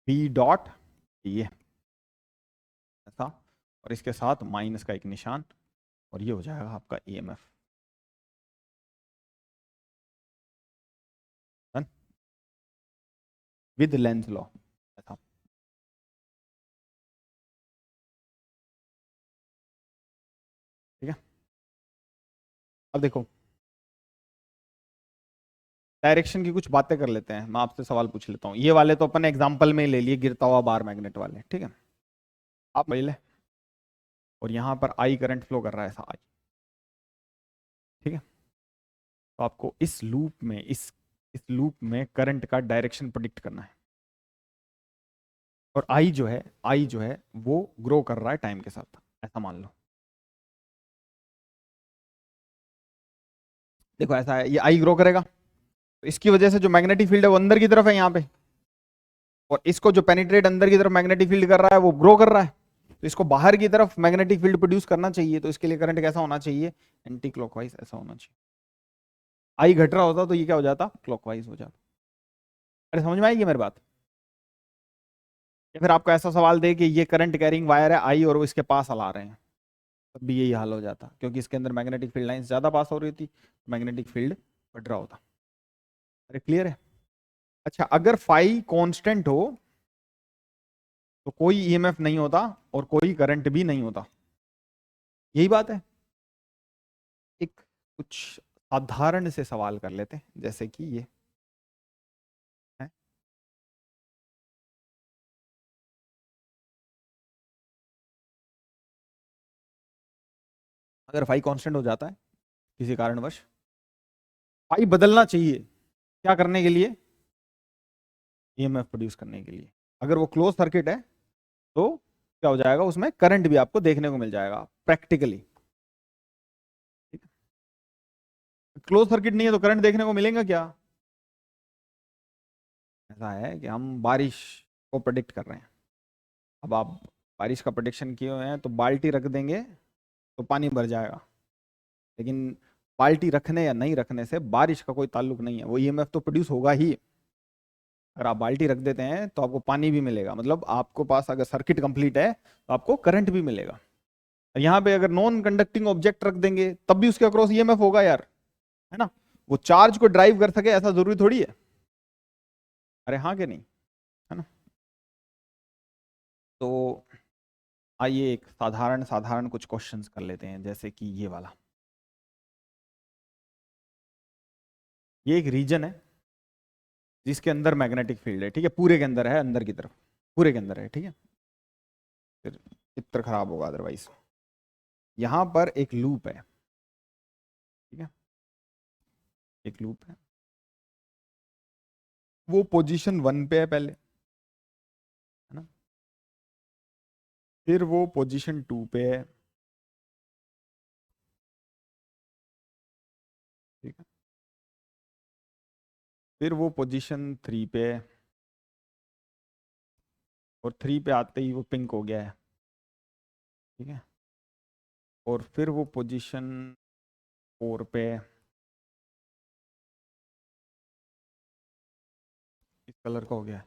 B dot ये ऐसा, और इसके साथ माइनस का एक निशान, और ये हो जाएगा आपका E M F. With Lenz law ऐसा। ठीक है, अब देखो डायरेक्शन की कुछ बातें कर लेते हैं। मैं आपसे सवाल पूछ लेता हूँ, ये वाले तो अपन एग्जांपल में ही ले लिए, गिरता हुआ बार मैग्नेट वाले, ठीक है। आप ले ले, और यहाँ पर आई करंट फ्लो कर रहा है ऐसा आई, ठीक है। तो आपको इस लूप में इस लूप में करंट का डायरेक्शन प्रेडिक्ट करना है, और आई जो है वो ग्रो कर रहा है टाइम के साथ, ऐसा मान लो। देखो ऐसा है, ये आई ग्रो करेगा, तो इसकी वजह से जो मैग्नेटिक फील्ड है वो अंदर की तरफ है यहाँ पे, और इसको जो पेनिट्रेट अंदर की तरफ मैग्नेटिक फील्ड कर रहा है वो ग्रो कर रहा है, तो इसको बाहर की तरफ मैग्नेटिक फील्ड प्रोड्यूस करना चाहिए, तो इसके लिए करंट कैसा होना चाहिए, एंटी क्लॉकवाइज ऐसा होना चाहिए। आई घट रहा होता तो ये क्या हो जाता, क्लॉकवाइज हो जाता। अरे समझ में आएगी मेरी बात। या फिर आपको ऐसा सवाल दे कि ये करंट कैरिंग वायर है आई और वो इसके पास हला रहे हैं, तब भी यही हाल हो जाता, क्योंकि इसके अंदर मैग्नेटिक फील्ड लाइंस ज्यादा पास हो रही थी, मैग्नेटिक फील्ड बढ़ रहा होता। अरे क्लियर है। अच्छा, अगर फाई कांस्टेंट हो तो कोई ईएमएफ नहीं होता और कोई करंट भी नहीं होता, यही बात है। एक कुछ साधारण से सवाल कर लेते हैं, जैसे कि ये है, अगर फाई कांस्टेंट हो जाता है किसी कारणवश, फाई बदलना चाहिए, क्या करने के लिए, ईएमएफ प्रोड्यूस करने के लिए। अगर वो क्लोज सर्किट है तो क्या हो जाएगा, उसमें करंट भी आपको देखने को मिल जाएगा प्रैक्टिकली। क्लोज सर्किट नहीं है तो करंट देखने को मिलेगा क्या। ऐसा है कि हम बारिश को प्रेडिक्ट कर रहे हैं, अब आप बारिश का प्रेडिक्शन किए हुए हैं तो बाल्टी रख देंगे तो पानी भर जाएगा, लेकिन बाल्टी रखने या नहीं रखने से बारिश का कोई ताल्लुक नहीं है, वो ईएमएफ तो प्रोड्यूस होगा ही। अगर आप बाल्टी रख देते हैं तो आपको पानी भी मिलेगा, मतलब आपको पास अगर सर्किट कंप्लीट है तो आपको करंट भी मिलेगा। यहाँ पे अगर नॉन कंडक्टिंग ऑब्जेक्ट रख देंगे तब भी उसके अक्रॉस ईएमएफ होगा यार, है ना। वो चार्ज को ड्राइव कर सके ऐसा जरूरी थोड़ी है। अरे हाँ कि नहीं, है ना। तो आइए एक साधारण साधारण कुछ क्वेश्चंस कर लेते हैं, जैसे कि ये वाला। ये एक रीजन है जिसके अंदर मैग्नेटिक फील्ड है, ठीक है, पूरे के अंदर है, अंदर की तरफ पूरे के अंदर है, ठीक है। फिर चित्र खराब होगा अदरवाइज। यहां पर एक लूप है, ठीक है, एक लूप है, वो पोजीशन 1 पे है पहले, है ना। फिर वो पोजीशन 2 पे है, ठीक है। फिर वो पोजीशन 3 पे है, और 3 पे आते ही वो पिंक हो गया है, ठीक है। और फिर वो पोजीशन 4 पे है, इस कलर का हो गया है।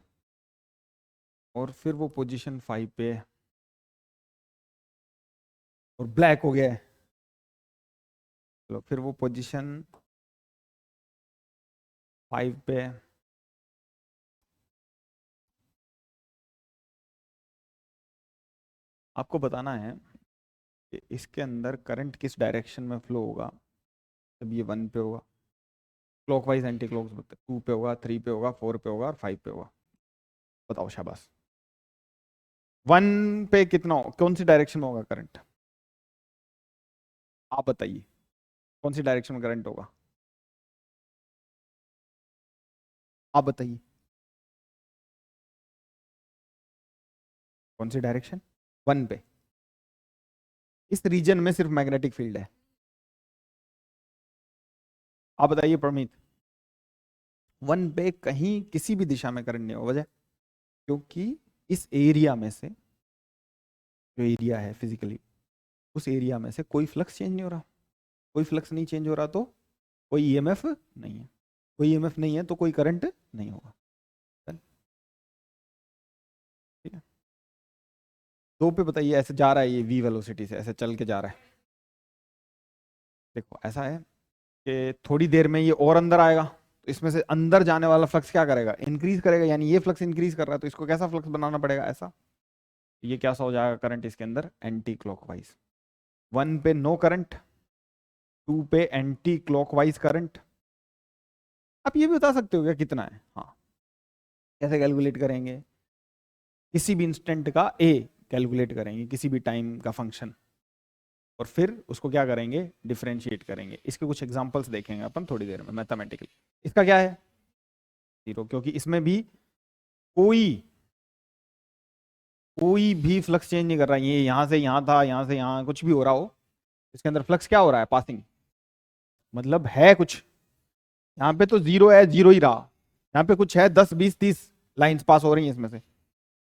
और फिर वो पोजीशन 5 पे है और ब्लैक हो गया है। चलो फिर वो पोजीशन 5 पे आपको बताना है कि इसके अंदर करंट किस डायरेक्शन में फ्लो होगा। जब ये 1 पे होगा, क्लॉकवाइज एंटी क्लॉक 2 पे होगा, 3 पे होगा, 4 पे होगा और 5 पे होगा। बताओ शाबाश। 1 पे कितना कौन सी डायरेक्शन में होगा करंट? आप बताइए कौन सी डायरेक्शन में करंट होगा, आप बताइए कौन सी डायरेक्शन? 1 पे। इस रीजन में सिर्फ मैग्नेटिक फील्ड है। आप बताइए प्रमीत। 1 पे कहीं किसी भी दिशा में करंट नहीं होगा। वजह? क्योंकि इस एरिया में से, जो एरिया है फिजिकली, उस एरिया में से कोई फ्लक्स चेंज नहीं हो रहा। कोई फ्लक्स नहीं चेंज हो रहा तो कोई ईएमएफ नहीं है। कोई ईएमएफ नहीं है तो कोई करंट नहीं होगा। चल, ठीक है। 2 पे बताइए, ऐसे जा रहा है ये वी वेलोसिटी से, ऐसे चल के जा रहा है। देखो ऐसा है कि थोड़ी देर में ये और अंदर आएगा, तो इसमें से अंदर जाने वाला फ्लक्स क्या करेगा? इंक्रीज करेगा। यानी ये फ्लक्स इंक्रीज कर रहा है तो इसको कैसा फ्लक्स बनाना पड़ेगा? ऐसा। ये कैसा हो जाएगा करंट इसके अंदर? Anti clockwise. 1 पे नो करंट, 2 पे एंटी क्लॉकवाइज करंट। आप ये भी बता सकते हो क्या कितना है? हाँ। कैसे कैलकुलेट करेंगे? किसी भी इंस्टेंट का ए कैलकुलेट करेंगे, किसी भी टाइम का फंक्शन, और फिर उसको क्या करेंगे? डिफरेंशिएट करेंगे। इसके कुछ एग्जांपल्स देखेंगे अपन थोड़ी देर में मैथमेटिकली। इसका क्या है? 0, क्योंकि इसमें भी कोई कोई भी फ्लक्स चेंज नहीं कर रहा है। ये यहां से यहां था, यहां से यहां कुछ भी हो रहा हो, इसके अंदर फ्लक्स क्या हो रहा है? पासिंग। मतलब है कुछ। यहाँ पे तो 0 है, 0 ही रहा। यहाँ पे कुछ है, 10 20 30 लाइंस पास हो रही हैं इसमें से,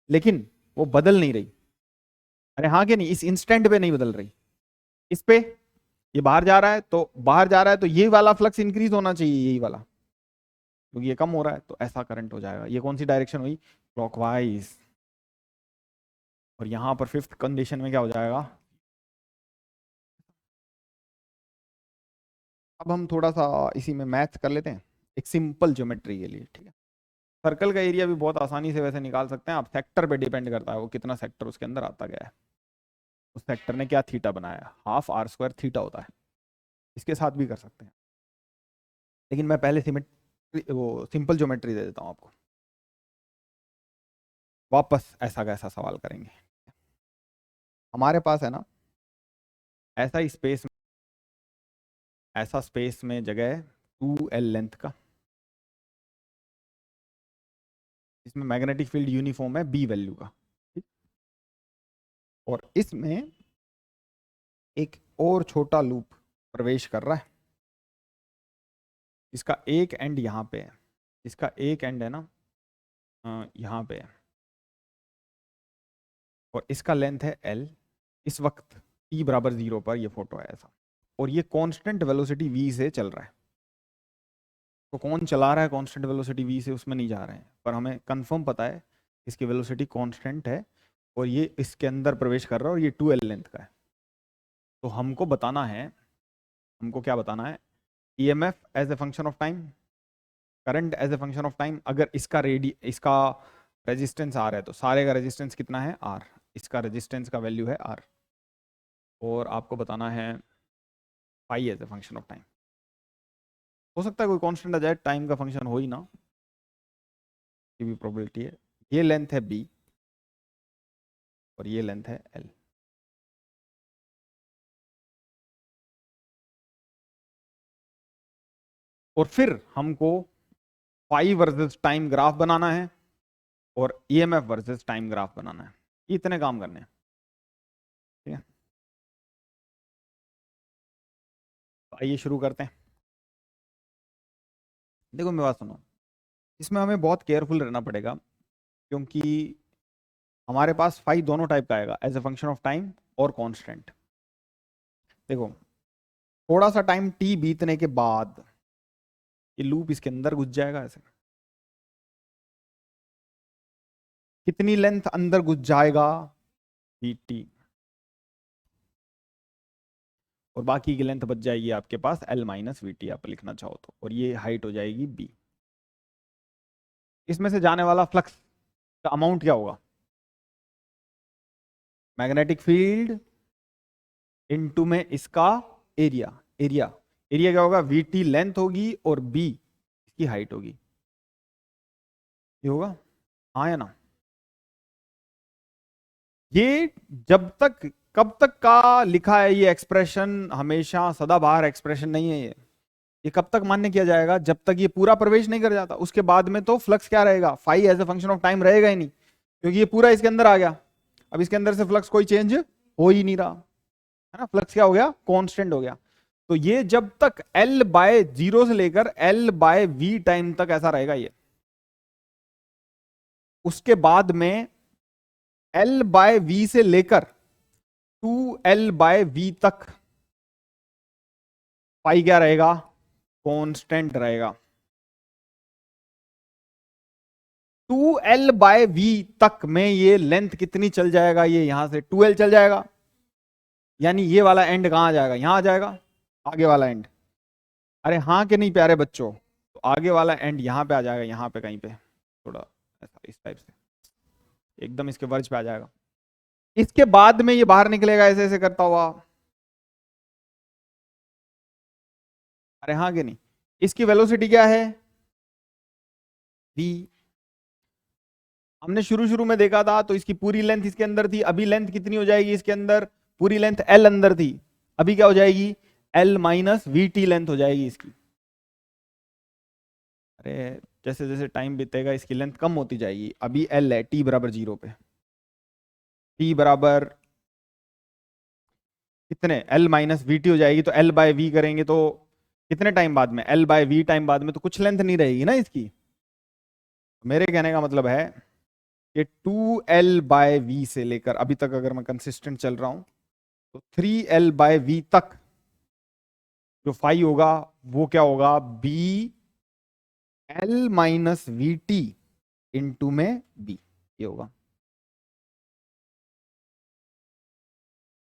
लेकिन वो बदल नहीं रही। अरे हाँ कि नहीं? इस इंस्टेंट पे नहीं बदल रही। इस पे ये बाहर जा रहा है, तो बाहर जा रहा है तो ये वाला फ्लक्स इंक्रीज होना चाहिए, यही वाला, क्योंकि ये कम हो रहा है तो ऐसा करंट हो जाएगा। ये कौन सी डायरेक्शन हुई? क्लॉकवाइज। और यहां पर फिफ्थ कंडीशन में क्या हो जाएगा? अब हम थोड़ा सा इसी में मैथ कर लेते हैं, एक सिंपल ज्योमेट्री के लिए, ठीक है। सर्कल का एरिया भी बहुत आसानी से वैसे निकाल सकते हैं आप। सेक्टर पे डिपेंड करता है वो कितना सेक्टर उसके अंदर आता गया है। उस सेक्टर ने क्या थीटा बनाया, हाफ आर स्क्वायर थीटा होता है। इसके साथ भी कर सकते हैं, लेकिन मैं पहले सिमेट्री वो सिंपल ज्योमेट्री दे देता हूँ आपको। वापस ऐसा कैसा सवाल करेंगे। हमारे पास है ना ऐसा स्पेस, ऐसा स्पेस में जगह है 2L लेंथ का, इसमें मैग्नेटिक फील्ड यूनिफॉर्म है B वैल्यू का, ठीक? और इसमें एक और छोटा लूप प्रवेश कर रहा है। इसका एक एंड यहाँ पे है, इसका एक एंड है ना यहाँ पे है, और इसका लेंथ है L। इस वक्त t बराबर 0 पर ये फोटो है ऐसा, और ये कांस्टेंट वेलोसिटी v से चल रहा है। तो कौन चला रहा है कांस्टेंट वेलोसिटी v से, उसमें नहीं जा रहे हैं, पर हमें कंफर्म पता है इसकी वेलोसिटी कांस्टेंट है, और ये इसके अंदर प्रवेश कर रहा है, और ये 2L लेंथ का है। तो हमको बताना है, हमको क्या बताना है? EMF as a function of time, current as a function of time. अगर इसका रेजिस्टेंस आर है तो सारे का रेजिस्टेंस कितना है? आर। इसका रेजिस्टेंस का वैल्यू है आर। और आपको बताना है pi as a function of time. हो सकता है कोई कांस्टेंट आ जाए, टाइम का फंक्शन हो ही ना, की भी प्रोबेबिलिटी है। ये लेंथ है बी और ये लेंथ है एल। और फिर हमको पाई वर्सेस टाइम ग्राफ बनाना है और ईएमएफ वर्सेस टाइम ग्राफ बनाना है। इतने काम करने हैं, ठीक है। तो आइए शुरू करते हैं। देखो मेरी बात सुनो, इसमें हमें बहुत केयरफुल रहना पड़ेगा, क्योंकि हमारे पास फाई दोनों टाइप का आएगा, as a function of time और कांस्टेंट। देखो थोड़ा सा टाइम टी बीतने के बाद ये लूप इसके अंदर घुस जाएगा ऐसे। कितनी लेंथ अंदर घुस जाएगा? टी। और बाकी की लेंथ बच जाएगी आपके पास L माइनस वी टी, आप लिखना चाहो तो, और ये हाइट हो जाएगी B। इसमें से जाने वाला फ्लक्स का अमाउंट क्या होगा? मैग्नेटिक फील्ड इनटू में इसका एरिया। एरिया एरिया क्या होगा? वी टी लेंथ होगी और बी इसकी हाइट होगी। ये होगा, हाँ या ना? ये जब तक, कब तक का लिखा है ये एक्सप्रेशन? हमेशा सदाबहार एक्सप्रेशन नहीं है ये कब तक मान्य किया जाएगा? जब तक ये पूरा प्रवेश नहीं कर जाता। उसके बाद में तो फ्लक्स क्या रहेगा? Phi as a function of time रहेगा ही नहीं, क्योंकि ये पूरा इसके अंदर आ गया। अब इसके अंदर से फ्लक्स कोई चेंज हो ही नहीं रहा है ना। फ्लक्स क्या हो गया? कांस्टेंट हो गया। तो ये जब तक L बाय 0 से लेकर L बाय वी टाइम तक ऐसा रहेगा ये। उसके बाद में L बाय वी से लेकर 2L बाय वी तक पाई क्या रहेगा? कांस्टेंट रहेगा। 2L बाय वी तक में ये लेंथ कितनी चल जाएगा? ये यहां से 2L चल जाएगा, यानी ये वाला एंड कहां आ जाएगा? यहां आ जाएगा, आगे वाला एंड। अरे हाँ कि नहीं प्यारे बच्चों? तो आगे वाला एंड यहां पे आ जाएगा, यहां पे कहीं पे, थोड़ा ऐसा इस टाइप से, एकदम इसके वर्ज पे आ जाएगा। इसके बाद में ये बाहर निकलेगा ऐसे ऐसे करता हुआ। अरे हाँ कि नहीं? इसकी वेलोसिटी क्या है? v। हमने शुरू शुरू में देखा था तो इसकी पूरी लेंथ इसके अंदर थी, अभी लेंथ कितनी हो जाएगी इसके अंदर? पूरी लेंथ L अंदर थी, अभी क्या हो जाएगी? L minus V T length हो जाएगी इसकी। अरे जैसे जैसे टाइम बीतेगा इसकी लेंथ कम होती जाएगी। अभी L है t बराबर 0 पे, t बराबर कितने? L माइनस वी टी हो जाएगी। तो L बाय वी करेंगे तो कितने टाइम बाद में? L बाय वी टाइम बाद में तो कुछ लेंथ नहीं रहेगी ना इसकी। मेरे कहने का मतलब है कि 2L बाय वी से लेकर अभी तक अगर मैं कंसिस्टेंट चल रहा हूं तो 3L बाय वी तक जो फाई होगा वो क्या होगा? B L minus V T into में बी, ये होगा।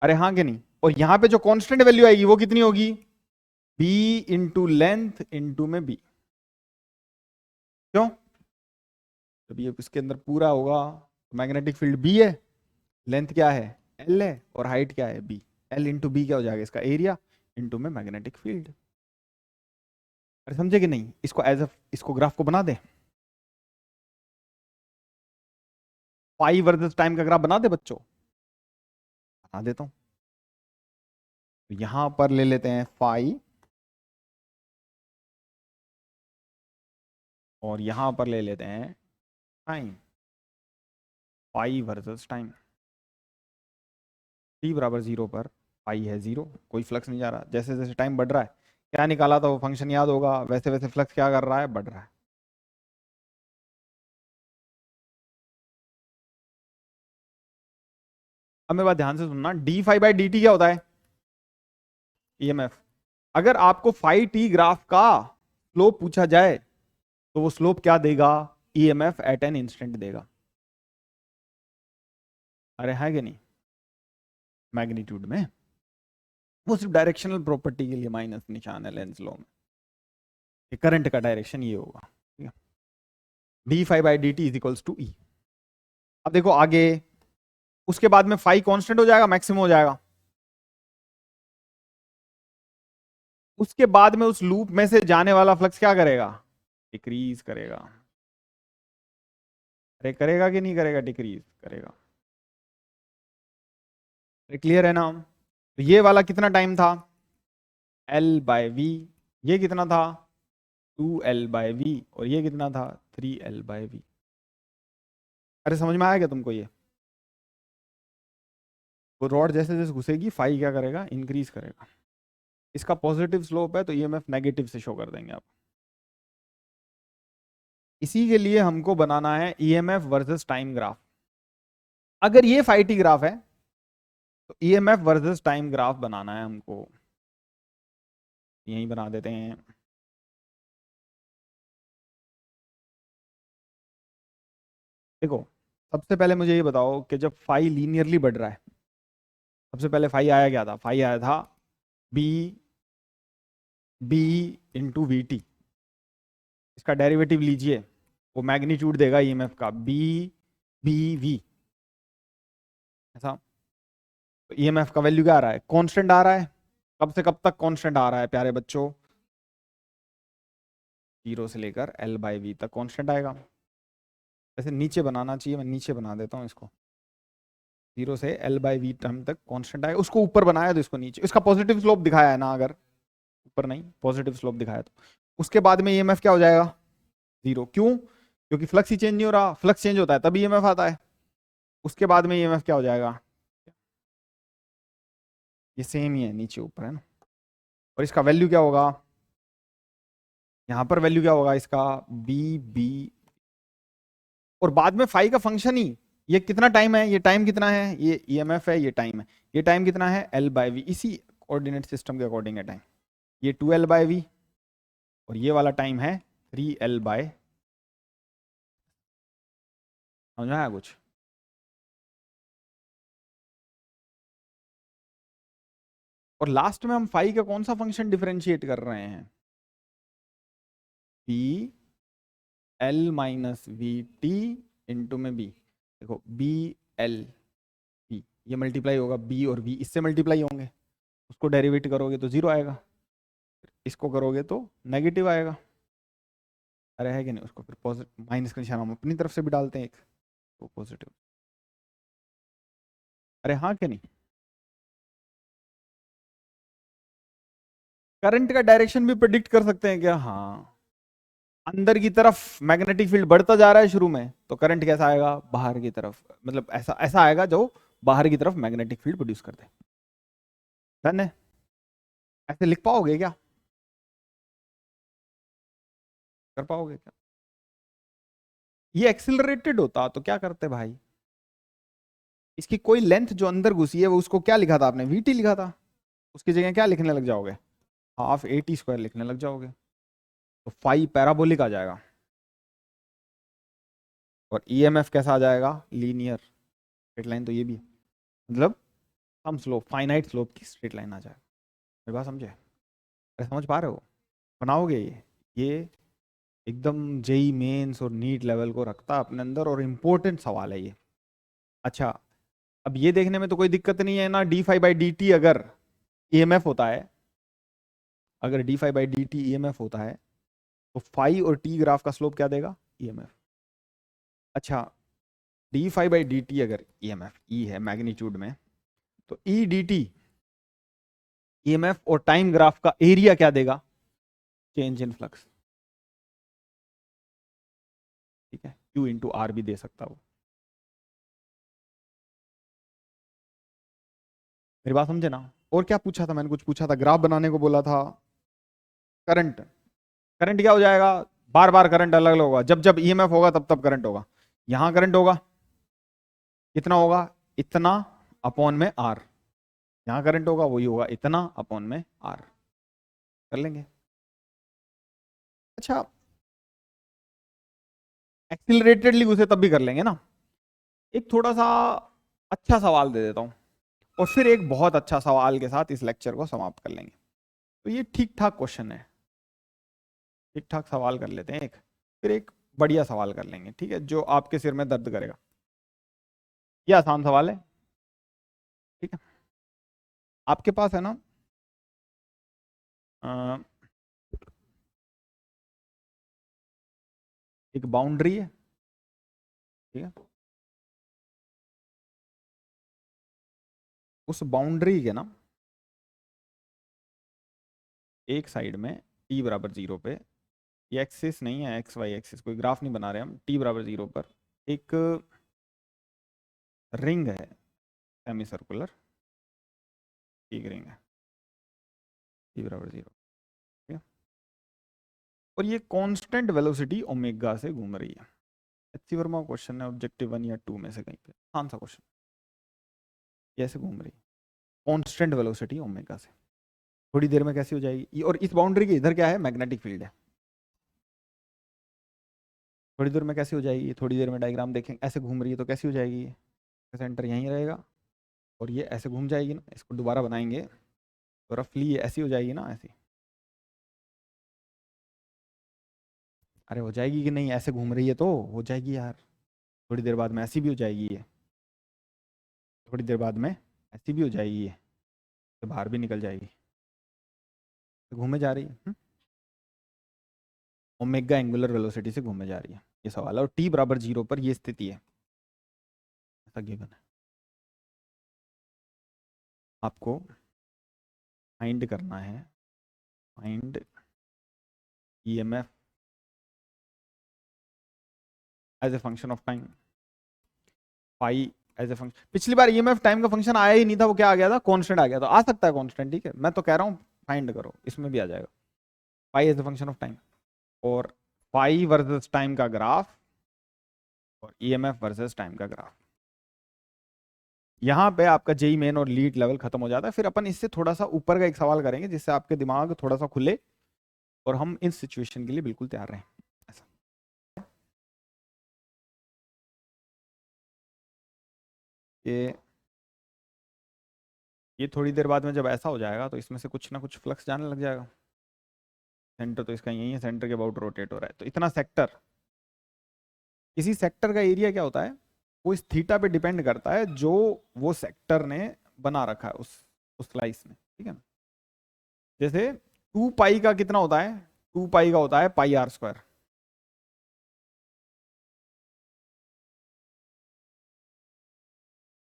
अरे हाँ कि नहीं? और यहां पे जो कांस्टेंट वैल्यू आएगी वो कितनी होगी? बी इंटू लेंथ इंटू में बी। क्यों? जब ये इसके अंदर पूरा होगा तो मैग्नेटिक फील्ड बी है, लेंथ क्या है? एल है, और हाइट क्या है? बी। एल इंटू बी क्या हो जाएगा? इसका एरिया इंटू में मैग्नेटिक फील्ड। अरे समझे कि नहीं? इसको एज अ, इसको ग्राफ को बना दे, पाई वर्सेस टाइम का ग्राफ बना दे बच्चों। बना देता हूं। तो यहां पर ले लेते हैं फाई, और यहां पर ले लेते हैं टाइम। पाई वर्सेस टाइम, टी बराबर 0 पर पाई है 0, कोई फ्लक्स नहीं जा रहा। जैसे जैसे टाइम बढ़ रहा है, क्या निकाला था वो फंक्शन याद होगा, वैसे वैसे फ्लक्स क्या कर रहा है? बढ़ रहा है। अब मेरी बात ध्यान से सुनना, D phi by D T क्या होता है? ईएमएफ। अगर आपको फाई टी ग्राफ का स्लोप पूछा जाए तो वो स्लोप क्या देगा? ईएमएफ एट एन इंस्टेंट देगा। अरे है कि नहीं? मैग्नीट्यूड में वो सिर्फ डायरेक्शनल प्रॉपर्टी के लिए माइनस निशान है लेंस लॉ में, करंट का डायरेक्शन ये होगा। ठीक है, D phi by D T is equals to E. अब देखो आगे, उसके बाद में फाई कांस्टेंट हो जाएगा, मैक्सिमम हो जाएगा। उसके बाद में उस लूप में से जाने वाला फ्लक्स क्या करेगा? डिक्रीज करेगा। अरे करेगा कि नहीं करेगा? डिक्रीज करेगा। अरे क्लियर है ना? तो ये वाला कितना टाइम था? L by V. ये कितना था? 2L bye we. और ये कितना था? 3L bye we. अरे समझ में आया क्या तुमको? ये वो रॉड जैसे जैसे घुसेगी फाई क्या करेगा? इंक्रीज करेगा। इसका पॉजिटिव स्लोप है तो ईएमएफ नेगेटिव से शो कर देंगे आप। इसी के लिए हमको बनाना है ईएमएफ वर्सेस टाइम ग्राफ। अगर ये फाई टी ग्राफ है तो ईएमएफ वर्सेस टाइम ग्राफ बनाना है हमको। यही बना देते हैं। देखो, सबसे पहले मुझे ये बताओ कि जब फाई लीनियरली बढ़ रहा है, सबसे पहले फाई आया क्या था? फाई आया था B, B into V T. इसका डेरिवेटिव लीजिए, वो मैग्नीट्यूड देगा ईएमएफ का बी बी वी ऐसा। ईएमएफ का वैल्यू क्या आ रहा है, कांस्टेंट आ रहा है। कब से कब तक कांस्टेंट आ रहा है प्यारे बच्चों, 0 से लेकर L बाई वी तक कांस्टेंट आएगा। वैसे नीचे बनाना चाहिए, मैं नीचे बना देता हूँ इसको। 0 से L बाई वी टर्म तक कांस्टेंट आएगा, उसको ऊपर बनाया तो इसको नीचे, इसका पॉजिटिव स्लोप दिखाया है ना, अगर ऊपर नहीं पॉजिटिव स्लोप दिखाया तो उसके बाद में ईएमएफ क्या हो जाएगा, 0। क्यों, क्योंकि फ्लक्स ही चेंज नहीं हो रहा, फ्लक्स चेंज होता है तभी ईएमएफ आता है। उसके बाद में ईएमएफ क्या हो जाएगा, ये सेम ही है, नीचे ऊपर है ना। और इसका वैल्यू क्या होगा, यहां पर वैल्यू क्या होगा इसका, बी बी। और बाद में फाई का फंक्शन ही, ये कितना टाइम है, ये टाइम कितना है, ये ईएमएफ है, ये टाइम है, ये टाइम कितना है L बाई वी, इसी कोऑर्डिनेट सिस्टम के अकॉर्डिंग है टाइम। ये 2L बाई वी और ये वाला टाइम है 3L बाय, समझ में आया कुछ। और लास्ट में हम फाई का कौन सा फंक्शन डिफरेंशिएट कर रहे हैं, B L minus V T into में बी। देखो बी एल बी, ये मल्टीप्लाई होगा, बी और बी इससे मल्टीप्लाई होंगे, उसको डेरिवेट करोगे तो 0 आएगा, इसको करोगे तो नेगेटिव आएगा। अरे है कि नहीं, उसको फिर पॉजिटिव माइनस का निशान हम अपनी तरफ से भी डालते हैं एक, तो पॉजिटिव। अरे हाँ कि नहीं, करंट का डायरेक्शन भी प्रिडिक्ट कर सकते हैं क्या, हाँ। अंदर की तरफ मैग्नेटिक फील्ड बढ़ता जा रहा है शुरू में, तो करंट कैसा आएगा, बाहर की तरफ, मतलब ऐसा ऐसा आएगा जो बाहर की तरफ मैग्नेटिक फील्ड प्रोड्यूस कर दे। डन है, ऐसे लिख पाओगे क्या, कर पाओगे क्या। ये एक्सिलरेटेड होता तो क्या करते भाई, इसकी कोई लेंथ जो अंदर घुसी है वो, उसको क्या लिखा था आपने, वीटी लिखा था, उसकी जगह क्या लिखने लग जाओगे, हाफ एटी स्क्वायर लिखने लग जाओगे, तो फाई पैराबोलिक आ जाएगा। और ईएमएफ कैसा आ जाएगा, लीनियर स्ट्रेट लाइन, तो ये भी मतलब सम स्लोप, फाइनाइट स्लोप की स्ट्रेट लाइन आ जाएगा। मेरी बात समझे, अरे समझ पा रहे हो, बनाओगे ये एकदम जेई मेंस और नीट लेवल को रखता है अपने अंदर, और इम्पोर्टेंट सवाल है ये। अच्छा, अब ये देखने में तो कोई दिक्कत नहीं है ना, D phi by D T अगर ईएमएफ होता है, अगर D phi by D T EMF होता है, तो फाई और टी ग्राफ का स्लोप क्या देगा, ईएमएफ। अच्छा, D phi by D T अगर ईएमएफ ई है मैग्नीट्यूड में, तो ई डी टी ईएमएफ और टाइम ग्राफ का एरिया क्या देगा, चेंज इन फ्लक्स। ठीक है, क्यू इंटू आर भी दे सकता हो। मेरी बात समझे ना। और क्या पूछा था मैंने, कुछ पूछा था, ग्राफ बनाने को बोला था। करंट, करंट क्या हो जाएगा, बार बार करंट अलग अलग होगा, जब जब ईएमएफ होगा तब तब करंट होगा। यहां करंट होगा, कितना होगा, इतना अपॉन में आर। यहां करंट होगा वही होगा, इतना अपॉन में आर। कर लेंगे। अच्छा, एक्सिलरेटेडली उसे तब भी कर लेंगे ना। एक थोड़ा सा अच्छा सवाल दे देता हूं, और फिर एक बहुत अच्छा सवाल के साथ इस लेक्चर को समाप्त कर लेंगे। तो ये ठीक ठाक क्वेश्चन है, ठीक ठाक सवाल कर लेते हैं एक, फिर एक बढ़िया सवाल कर लेंगे, ठीक है, जो आपके सिर में दर्द करेगा। ये आसान सवाल है, ठीक है। आपके पास है ना, अ, एक बाउंड्री है, ठीक है। उस बाउंड्री के ना एक साइड में टी बराबर 0 पे, ये एक्सिस नहीं है, एक्स वाई एक्सिस, कोई ग्राफ नहीं बना रहे हम, टी बराबर 0 पर एक रिंग है, सेमी सर्कुलर, एक रिंग है, टी बराबर 0, ठीक है। और ये कांस्टेंट वेलोसिटी ओमेगा से घूम रही है। एचसी वर्मा क्वेश्चन है, ऑब्जेक्टिव 1 या 2 में से कहीं पे, आसान सा क्वेश्चन। ये ऐसे घूम रही है कांस्टेंट वेलोसिटी ओमेगा से, थोड़ी देर में कैसी हो जाएगी, और इस बाउंड्री के इधर क्या है, मैग्नेटिक फील्ड है। थोड़ी देर में कैसी हो जाएगी, थोड़ी देर में डायग्राम देखेंगे, ऐसे घूम रही है तो कैसी हो जाएगी, सेंटर यहीं रहेगा, और ये ऐसे घूम जाएगी ना, इसको दोबारा बनाएंगे तो रफली ये ऐसी हो जाएगी ना, ऐसी। अरे हो जाएगी कि नहीं, ऐसे घूम रही है तो हो जाएगी यार, थोड़ी देर बाद में ऐसी भी हो जाएगी ये, थोड़ी देर बाद में ऐसी भी हो जाएगी ये, तो बाहर भी निकल जाएगी, तो घूमे जा रही है। ओमेगा एंगुलर वेलोसिटी से घूमे जा रही है, ये सवाल है। और टी बराबर 0 पर ये स्थिति है, ऐसा गिवन है। आपको फाइंड करना है, find EMF as a function of time, phi as a function. पिछली बार ईएमएफ टाइम का फंक्शन आया ही नहीं था, वो क्या आ गया था, कांस्टेंट आ गया था। आ सकता है कांस्टेंट, ठीक है, मैं तो कह रहा हूँ फाइंड करो, इसमें भी आ जाएगा phi as a function of time, और फाई वर्सेस टाइम का ग्राफ और ईएमएफ वर्सेस टाइम का ग्राफ। यहाँ पे आपका जेई मेन और लीड लेवल खत्म हो जाता है। फिर अपन इससे थोड़ा सा ऊपर का एक सवाल करेंगे जिससे आपके दिमाग थोड़ा सा खुले और हम इस सिचुएशन के लिए बिल्कुल तैयार रहें। ऐसा ये थोड़ी देर बाद में जब ऐसा हो जाएगा तो इसमें से कुछ ना कुछ फ्लक्स जाने लग जाएगा। सेंटर तो इसका यही है, सेंटर के अबाउट रोटेट हो रहा है, तो इतना सेक्टर, किसी सेक्टर का एरिया क्या होता है, वो इस थीटा पे डिपेंड करता है जो वो सेक्टर ने बना रखा है उस स्लाइस में, ठीक है ना। जैसे 2 पाई का कितना होता है, 2 पाई का होता है पाई आर स्क्वायर,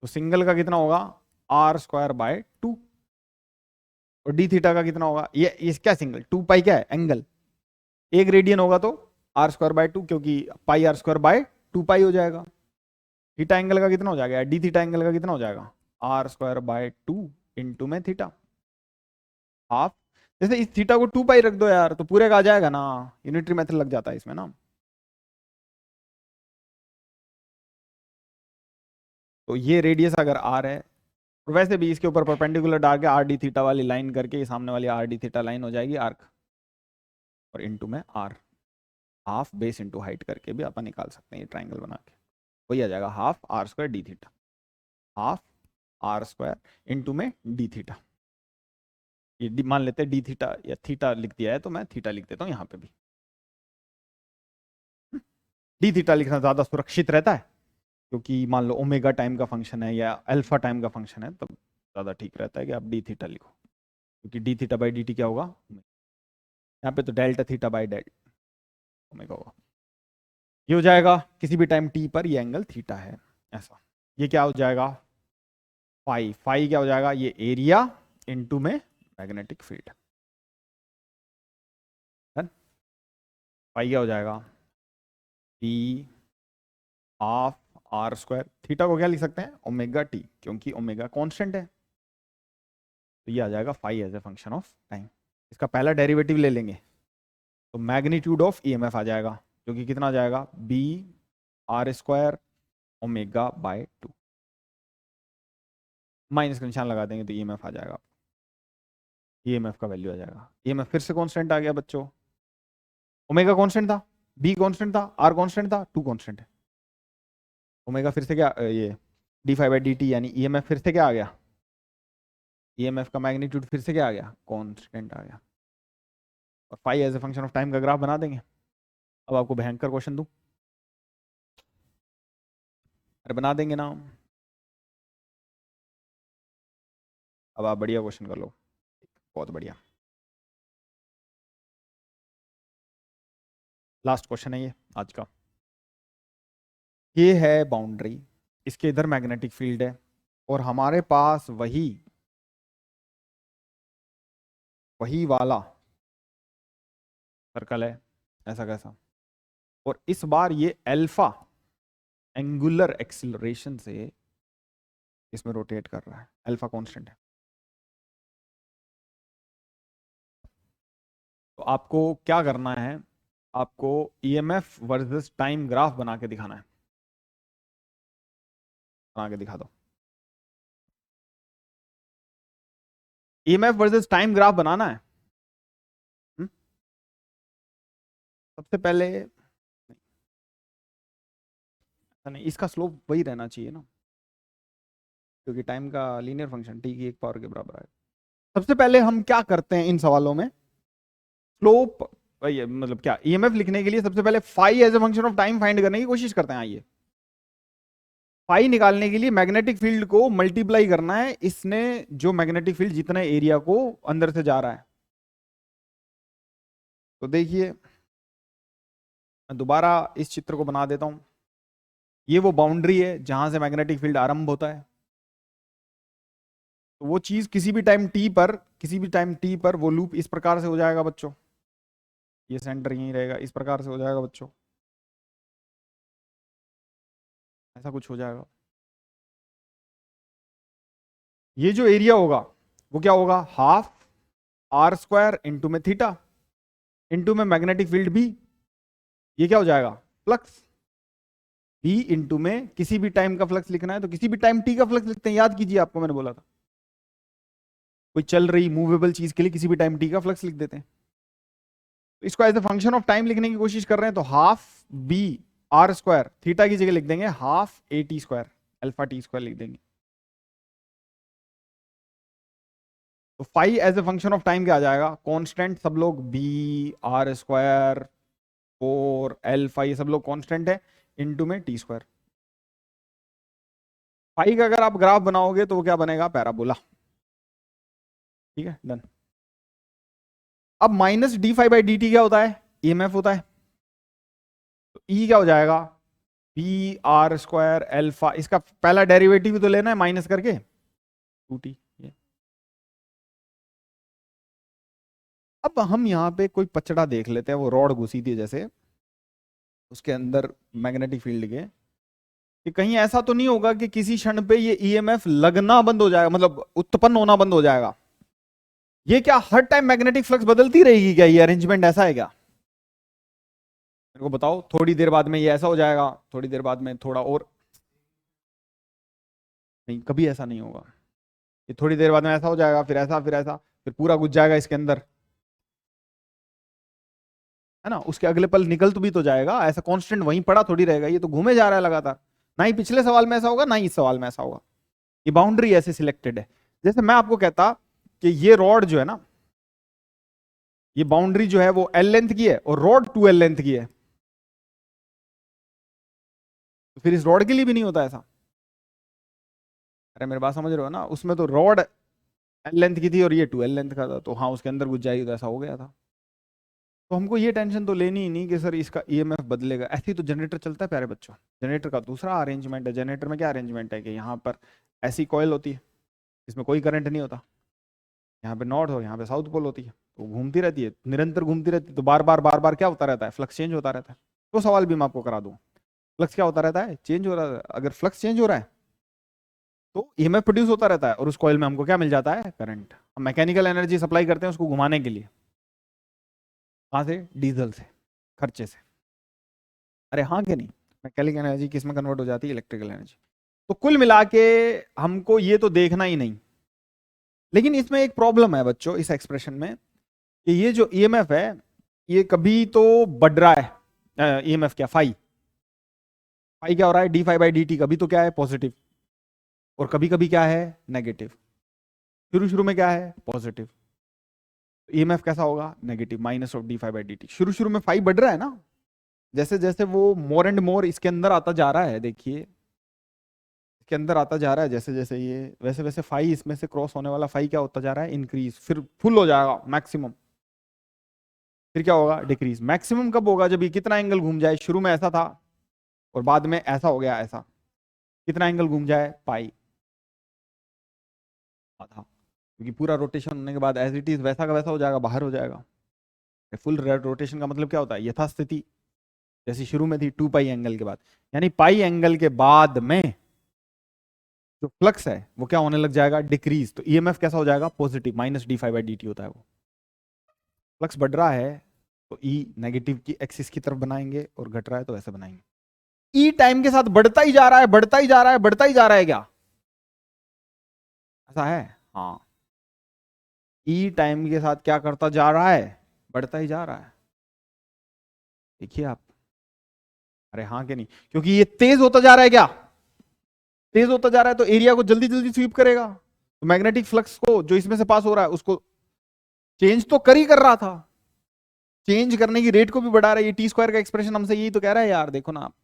तो सिंगल का कितना होगा आर स्क्वायर बाय 2, और डी थीटा का कितना होगा, ये क्या सिंगल 2 पाई क्या है एंगल, एक रेडियन होगा तो आर स्क्वायर बाय 2, क्योंकि पाई आर स्क्वायर बाय 2 पाई हो जाएगा। थीटा एंगल का कितना हो जाएगा, डी थीटा एंगल का कितना हो जाएगा, आर स्क्वायर बाय 2 इंटू में थीटा हाफ। जैसे इस थीटा को 2 पाई रख दो यार तो पूरे का आ जाएगा ना, यूनिटरी मेथड लग जाता है इसमें ना। तो ये रेडियस अगर आर है, और वैसे भी इसके ऊपर परपेंडिकुलर डाल के आर डी थीटा वाली लाइन करके ये सामने वाली आर डी थीटा लाइन हो जाएगी आर्क, और इंटू में R, half base into height करके भी अपन निकाल सकते हैं ये ट्राइंगल बना के, वही आ जाएगा half R square D theta, half R square into में डी थीटा। ये मान लेते हैं डी थीटा या थीटा लिख दिया है तो मैं थीटा लिख देता हूँ यहाँ पे भी, डी थीटा लिखना ज़्यादा सुरक्षित रहता है, क्योंकि मान लो ओमेगा टाइम का फंक्शन है या अल्फा टाइम का फंक्शन है, तब ज़्यादा ठीक रहता है कि आप डी थीटा लिखो, क्योंकि D theta by D T क्या होगा, यहाँ पे तो delta theta by delta omega होगा। ये हो जाएगा किसी भी टाइम टी पर ये एंगल थीटा है, ऐसा। ये क्या हो जाएगा फाई, फाई क्या हो जाएगा, ये एरिया इनटू में मैग्नेटिक फील्ड, फाई क्या हो जाएगा P half R square, theta को क्या लिख सकते हैं ओमेगा टी, क्योंकि ओमेगा कांस्टेंट है, तो ये आ जाएगा phi as a function of time. इसका पहला डेरिवेटिव ले लेंगे तो मैग्नीट्यूड ऑफ ईएमएफ आ जाएगा, जो कि कितना आ जाएगा B R square omega by 2, minus का निशान लगा देंगे तो ईएमएफ आ जाएगा, ईएमएफ का वैल्यू आ जाएगा। ईएमएफ फिर से कांस्टेंट आ गया बच्चों, ओमेगा कांस्टेंट था, बी कांस्टेंट था, आर कांस्टेंट था, 2 कांस्टेंट है। ओमेगा फिर से क्या ये D phi by D T, यानी ईएमएफ फिर से क्या आ गया, ईएमएफ का मैग्नीट्यूड फिर से क्या आ गया कांस्टेंट आ गया, और phi as a function of time का ग्राफ बना देंगे। अब आपको भयंकर क्वेश्चन दूं, अरे बना देंगे ना, अब आप बढ़िया क्वेश्चन कर लो, बहुत बढ़िया। लास्ट क्वेश्चन है ये आज का, ये है बाउंड्री, इसके इधर मैग्नेटिक फील्ड है और हमारे पास वही वही वाला सर्कल है, ऐसा कैसा, और इस बार ये अल्फा एंगुलर एक्सिलरेशन से इसमें रोटेट कर रहा है, अल्फा कांस्टेंट है। तो आपको क्या करना है, आपको ईएमएफ वर्सेस टाइम ग्राफ बना के दिखाना है, बना के दिखा दो। ईएमएफ वर्सेस टाइम ग्राफ बनाना है। हुँ? सबसे पहले नहीं, इसका स्लोप वही रहना चाहिए ना, क्योंकि टाइम का लीनियर फंक्शन टी की 1 पावर के बराबर है। सबसे पहले हम क्या करते हैं इन सवालों में, स्लोप भाई मतलब क्या, ईएमएफ लिखने के लिए सबसे पहले phi as a function of time find करने की कोशिश करते हैं। आइए, फाई निकालने के लिए मैग्नेटिक फील्ड को मल्टीप्लाई करना है, इसने जो मैग्नेटिक फील्ड जितना एरिया को अंदर से जा रहा है। तो देखिए, मैं दोबारा इस चित्र को बना देता हूं। ये वो बाउंड्री है जहां से मैग्नेटिक फील्ड आरंभ होता है। तो वो चीज किसी भी टाइम टी पर, किसी भी टाइम टी पर वो लूप इस प्रकार से हो जाएगा बच्चों। ये सेंटर यहीं रहेगा, इस प्रकार से हो जाएगा बच्चों, ऐसा कुछ हो जाएगा। ये जो एरिया होगा वो क्या होगा, हाफ आर स्क्वायर इंटू में थीटा इंटू में मैग्नेटिक फील्ड भी, ये क्या हो जाएगा, फ्लक्स। बी इंटू में किसी भी टाइम का फ्लक्स लिखना है तो किसी भी टाइम टी का फ्लक्स लिखते हैं, याद कीजिए, आपको मैंने बोला था कोई चल रही मूवेबल चीज के लिए किसी भी टाइम टी का फ्लक्स लिख देते हैं। तो इसको as a function of time लिखने की कोशिश कर रहे हैं, तो half B R square, theta की जगह लिख देंगे half A T square, alpha T square लिख देंगे। तो phi as a function of time क्या आ जाएगा, कांस्टेंट सब लोग, बी आर स्क्वायर 4 अल्फा, ये सब लोग कांस्टेंट है, इनटू में टी स्क्वायर। फाई का अगर आप ग्राफ बनाओगे तो वो क्या बनेगा, पैराबोला। ठीक है, डन। अब minus D phi by D T क्या होता है, ईएमएफ होता है। तो ई क्या हो जाएगा, पी आर स्क्वायर अल्फा, इसका पहला डेरिवेटिव भी तो लेना है माइनस करके 2t। अब हम यहाँ पे कोई पचड़ा देख लेते हैं, वो रॉड घुसी थी जैसे उसके अंदर मैग्नेटिक फील्ड के, कि कहीं ऐसा तो नहीं होगा कि किसी क्षण पे ये ईएमएफ लगना बंद हो जाएगा, मतलब उत्पन्न होना बंद हो जाएगा। ये क्या हर टाइम मैग्नेटिक फ्लक्स बदलती रहेगी क्या, ये अरेंजमेंट ऐसा है क्या, मेरे को बताओ। थोड़ी देर बाद में ये ऐसा हो जाएगा, थोड़ी देर बाद में थोड़ा और, नहीं कभी ऐसा नहीं होगा। ये थोड़ी देर बाद में ऐसा हो जाएगा, फिर ऐसा, फिर ऐसा, फिर पूरा घुस जाएगा इसके अंदर, है ना। उसके अगले पल निकल तो भी तो जाएगा, ऐसा कांस्टेंट वहीं पड़ा थोड़ी रहेगा, ये तो घूमे जा रहा है लगातार। ना ही पिछले सवाल में ऐसा होगा, ना ही इस सवाल में ऐसा होगा। ये बाउंड्री ऐसे सिलेक्टेड है। जैसे मैं आपको कहता कि ये रॉड जो है ना, ये बाउंड्री जो है वो एल लेंथ की है और रॉड 2l लेंथ की है, तो फिर इस रॉड के लिए भी नहीं होता ऐसा। अरे मेरे बात समझ रहे हो ना, उसमें तो रॉड एल लेंथ की थी और ये 2l लेंथ का था, तो हाँ उसके अंदर घुस जाएगी, तो ऐसा हो गया था। तो हमको ये टेंशन तो लेनी ही नहीं कि सर इसका ईएमएफ बदलेगा। ऐसे ही तो जनरेटर चलता है प्यारे बच्चों। जनरेटर का दूसरा अरेंजमेंट है। जनरेटर में क्या अरेंजमेंट है कि यहाँ पर ऐसी कॉइल होती है, इसमें कोई करंट नहीं होता, यहाँ पे नॉर्थ और यहाँ पे साउथ पोल होती है, तो घूमती रहती है, निरंतर घूमती रहती है, तो बार बार क्या होता रहता है, फ्लक्स चेंज होता रहता है। तो सवाल भी मैं आपको करा दूँ, फ्लक्स क्या होता रहता है, चेंज हो रहा है। अगर फ्लक्स चेंज हो रहा है तो ईएमएफ प्रोड्यूस होता रहता है, और उस कॉइल में हमको क्या मिल जाता है, करंट। हम मैकेनिकल एनर्जी सप्लाई करते हैं उसको घुमाने के लिए, कहाँ से, डीजल से, खर्चे से। अरे हाँ कि नहीं, मैकेनिकल एनर्जी किस में कन्वर्ट हो जाती है, इलेक्ट्रिकल एनर्जी। तो कुल मिला के हमको ये तो देखना ही नहीं। लेकिन इसमें एक प्रॉब्लम है बच्चों इस एक्सप्रेशन में, कि ये जो ईएमएफ है ये कभी तो बढ़ रहा है, ईएमएफ क्या, फाई, फाई क्या हो रहा है, D phi by D T, कभी तो क्या है, पॉजिटिव, और कभी कभी क्या है, नेगेटिव। शुरू शुरू में क्या है, पॉजिटिव, ईएमएफ कैसा होगा, negative, minus of D phi by D T. शुरू शुरू में फाई बढ़ रहा है ना, जैसे जैसे वो मोर एंड मोर इसके अंदर आता जा रहा है, देखिए इसके अंदर आता जा रहा है, जैसे जैसे ये, वैसे वैसे फाई इसमें से क्रॉस होने वाला फाई क्या होता जा रहा है, इंक्रीज, फिर फुल हो जाएगा मैक्सिमम, फिर क्या होगा, डिक्रीज। मैक्सिमम कब होगा, जब ये कितना एंगल घूम जाए, शुरू में ऐसा था और बाद में ऐसा हो गया, ऐसा कितना एंगल घूम जाए, पाई आधा, क्योंकि पूरा रोटेशन होने के बाद एज इट इज वैसा का वैसा हो जाएगा, बाहर हो जाएगा। फुल रोटेशन का मतलब क्या होता है, यथास्थिति जैसी शुरू में थी 2 पाई एंगल के बाद, यानी पाई एंगल के बाद में जो फ्लक्स है वो क्या होने लग जाएगा, डिक्रीज। तो ईएमएफ कैसा हो जाएगा, positive, minus D phi by D T होता है वो। फ्लक्स बढ़ रहा है तो ई नेगेटिव की एक्सिस की तरफ बनाएंगे, और घट रहा है तो ऐसे बनाएंगे। ई टाइम के साथ बढ़ता ही जा रहा है, बढ़ता ही जा रहा है, बढ़ता ही जा रहा है, क्या ऐसा है, हाँ। ई टाइम के साथ क्या करता जा रहा है, बढ़ता ही जा रहा है, देखिए आप। अरे हाँ कि नहीं, क्योंकि ये तेज होता जा रहा है, क्या तेज होता जा रहा है, तो एरिया को जल्दी जल्दी स्वीप करेगा, तो मैग्नेटिक फ्लक्स को जो इसमें से पास हो रहा है उसको चेंज तो कर ही कर रहा था, चेंज करने की रेट को भी बढ़ा रहा है। ये टी स्क्वायर का एक्सप्रेशन हमसे यही तो कह रहा है यार, देखो ना आप,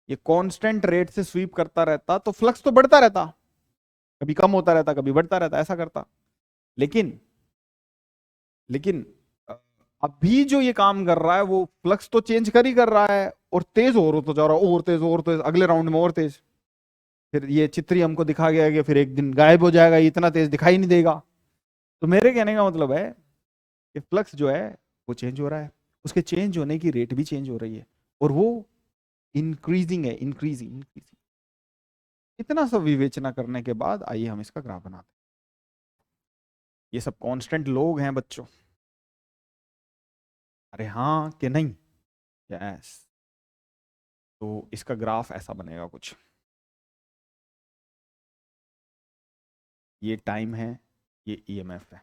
ये कांस्टेंट रेट से स्वीप करता रहता तो फ्लक्स तो बढ़ता रहता, कभी कम होता रहता कभी बढ़ता रहता, ऐसा करता। लेकिन लेकिन अ, अभी जो ये काम कर रहा है वो फ्लक्स तो चेंज कर ही कर रहा है, और तेज और तो जा रहा है, और तेज और तेज, अगले राउंड में और तेज। फिर ये चित्र ही हमको दिखा गया कि फिर एक दिन गायब हो जाएगा, ये इतना तेज दिखाई नहीं देगा। तो मेरे कहने का मतलब है कि फ्लक्स जो है वो चेंज हो रहा है, उसके चेंज होने की रेट भी चेंज हो रही है, और वो इंक्रीजिंग है, इंक्रीजिंग इंक्रीजिंग। इतना सब विवेचना करने के बाद आइए हम इसका ग्राफ बनाते हैं। ये सब कांस्टेंट लोग हैं बच्चों। अरे हाँ कि नहीं? यस। तो इसका ग्राफ ऐसा बनेगा कुछ, ये टाइम है, ये ईएमएफ है।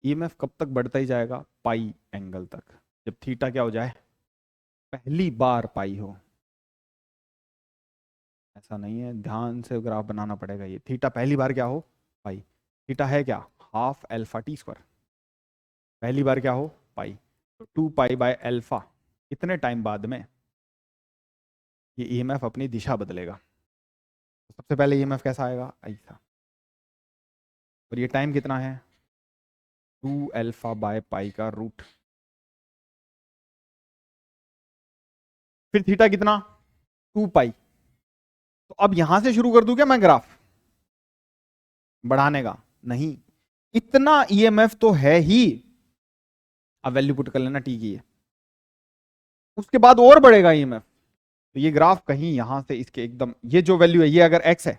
ईएमएफ कब तक बढ़ता ही जाएगा? पाई एंगल तक, जब थीटा क्या हो जाए, पहली बार पाई हो। ऐसा नहीं है, ध्यान से ग्राफ बनाना पड़ेगा। ये थीटा पहली बार क्या हो? पाई। थीटा है क्या? Half alpha T square. पहली बार क्या हो? पाई। तो 2 पाई बाय एल्फा, इतने टाइम बाद में ये ईएमएफ अपनी दिशा बदलेगा। तो सबसे पहले ईएमएफ कैसा आएगा? ऐसा। और ये टाइम कितना है? 2 अल्फा/पाई का रूट। फिर थीटा कितना? 2 पाई। तो अब यहां से शुरू कर दूं क्या मैं ग्राफ बढ़ाने का? नहीं, इतना ईएमएफ तो है ही। अब वैल्यू पुट कर लेना टी की है, उसके बाद और बढ़ेगा ईएमएफ। तो ये ग्राफ कहीं यहां से इसके एकदम, ये जो वैल्यू है ये अगर एक्स है,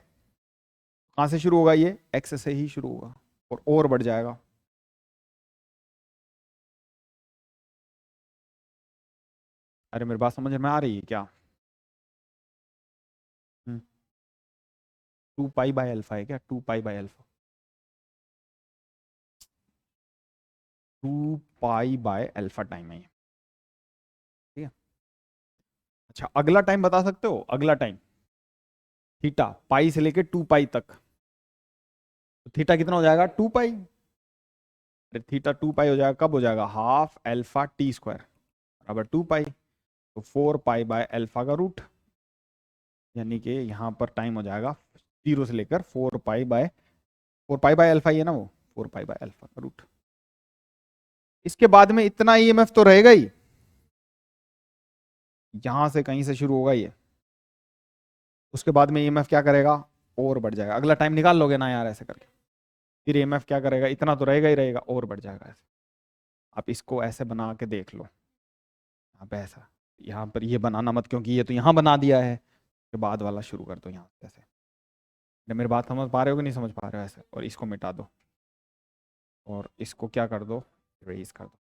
कहां से शुरू होगा? ये एक्स से ही शुरू होगा और बढ़ जाएगा। अरे मेरी बात समझ में आ रही है क्या? 2 पाई बाय अल्फा है क्या? 2 pi by alpha, 2 pi by alpha time है ये। ठीक है। अच्छा, अगला टाइम बता सकते हो? अगला टाइम थीटा पाई से लेके 2 पाई तक, तो थीटा कितना हो जाएगा? 2 पाई। अरे थीटा 2 पाई हो जाएगा, कब हो जाएगा? हाफ एल्फा टी स्क्वायर बराबर 2 पाई। तो 4 पाई बाय अल्फा का रूट, यानी कि यहां पर टाइम हो जाएगा 0 से लेकर 4 पाई बाय अल्फा ही है ना वो, 4 पाई बाय अल्फा का रूट। इसके बाद में इतना ईएमएफ तो रहेगा ही, यहां से कहीं से शुरू होगा ये, उसके बाद में ईएमएफ क्या करेगा? और बढ़ जाएगा। अगला टाइम निकाल लोगे ना यार ऐसे करके? फिर ईएमएफ क्या करेगा? इतना तो रहेगा ही रहेगा, और बढ़ जाएगा ऐसे। आप इसको ऐसे बना के देख लो, यहाँ पे ऐसा, यहाँ पर ये बनाना मत, क्योंकि ये तो यहाँ बना दिया है। के बाद वाला शुरू कर दो यहाँ से ऐसे। मेरी बात समझ पा रहे हो कि नहीं समझ पा रहे हो? ऐसे, और इसको मिटा दो, और इसको क्या कर दो? रेज कर दो।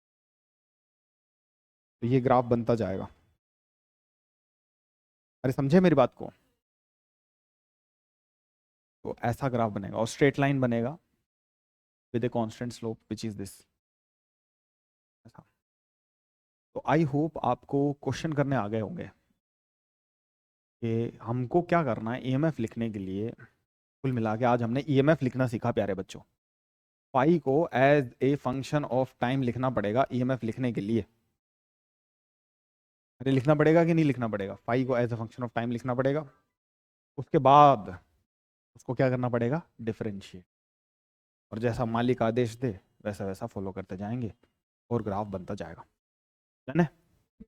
तो ये ग्राफ बनता जाएगा। अरे समझे मेरी बात को? तो ऐसा ग्राफ बनेगा, और स्ट्रेट लाइन बनेगा with a constant slope which is this. ऐसा। तो आई होप आपको क्वेश्चन करने आ गए होंगे कि हमको क्या करना है ईएमएफ लिखने के लिए। कुल मिला के आज हमने ईएमएफ लिखना सीखा प्यारे बच्चों। पाई को as a function of time लिखना पड़ेगा ईएमएफ लिखने के लिए। अरे लिखना पड़ेगा कि नहीं लिखना पड़ेगा? पाई को as a function of time लिखना पड़ेगा, उसके बाद उसको क्या करना पड़ेगा? डिफरेंशिएट। और जैसा मालिक आदेश दे वैसा वैसा फॉलो करते जाएंगे, और ग्राफ बनता जाएगा। है ना?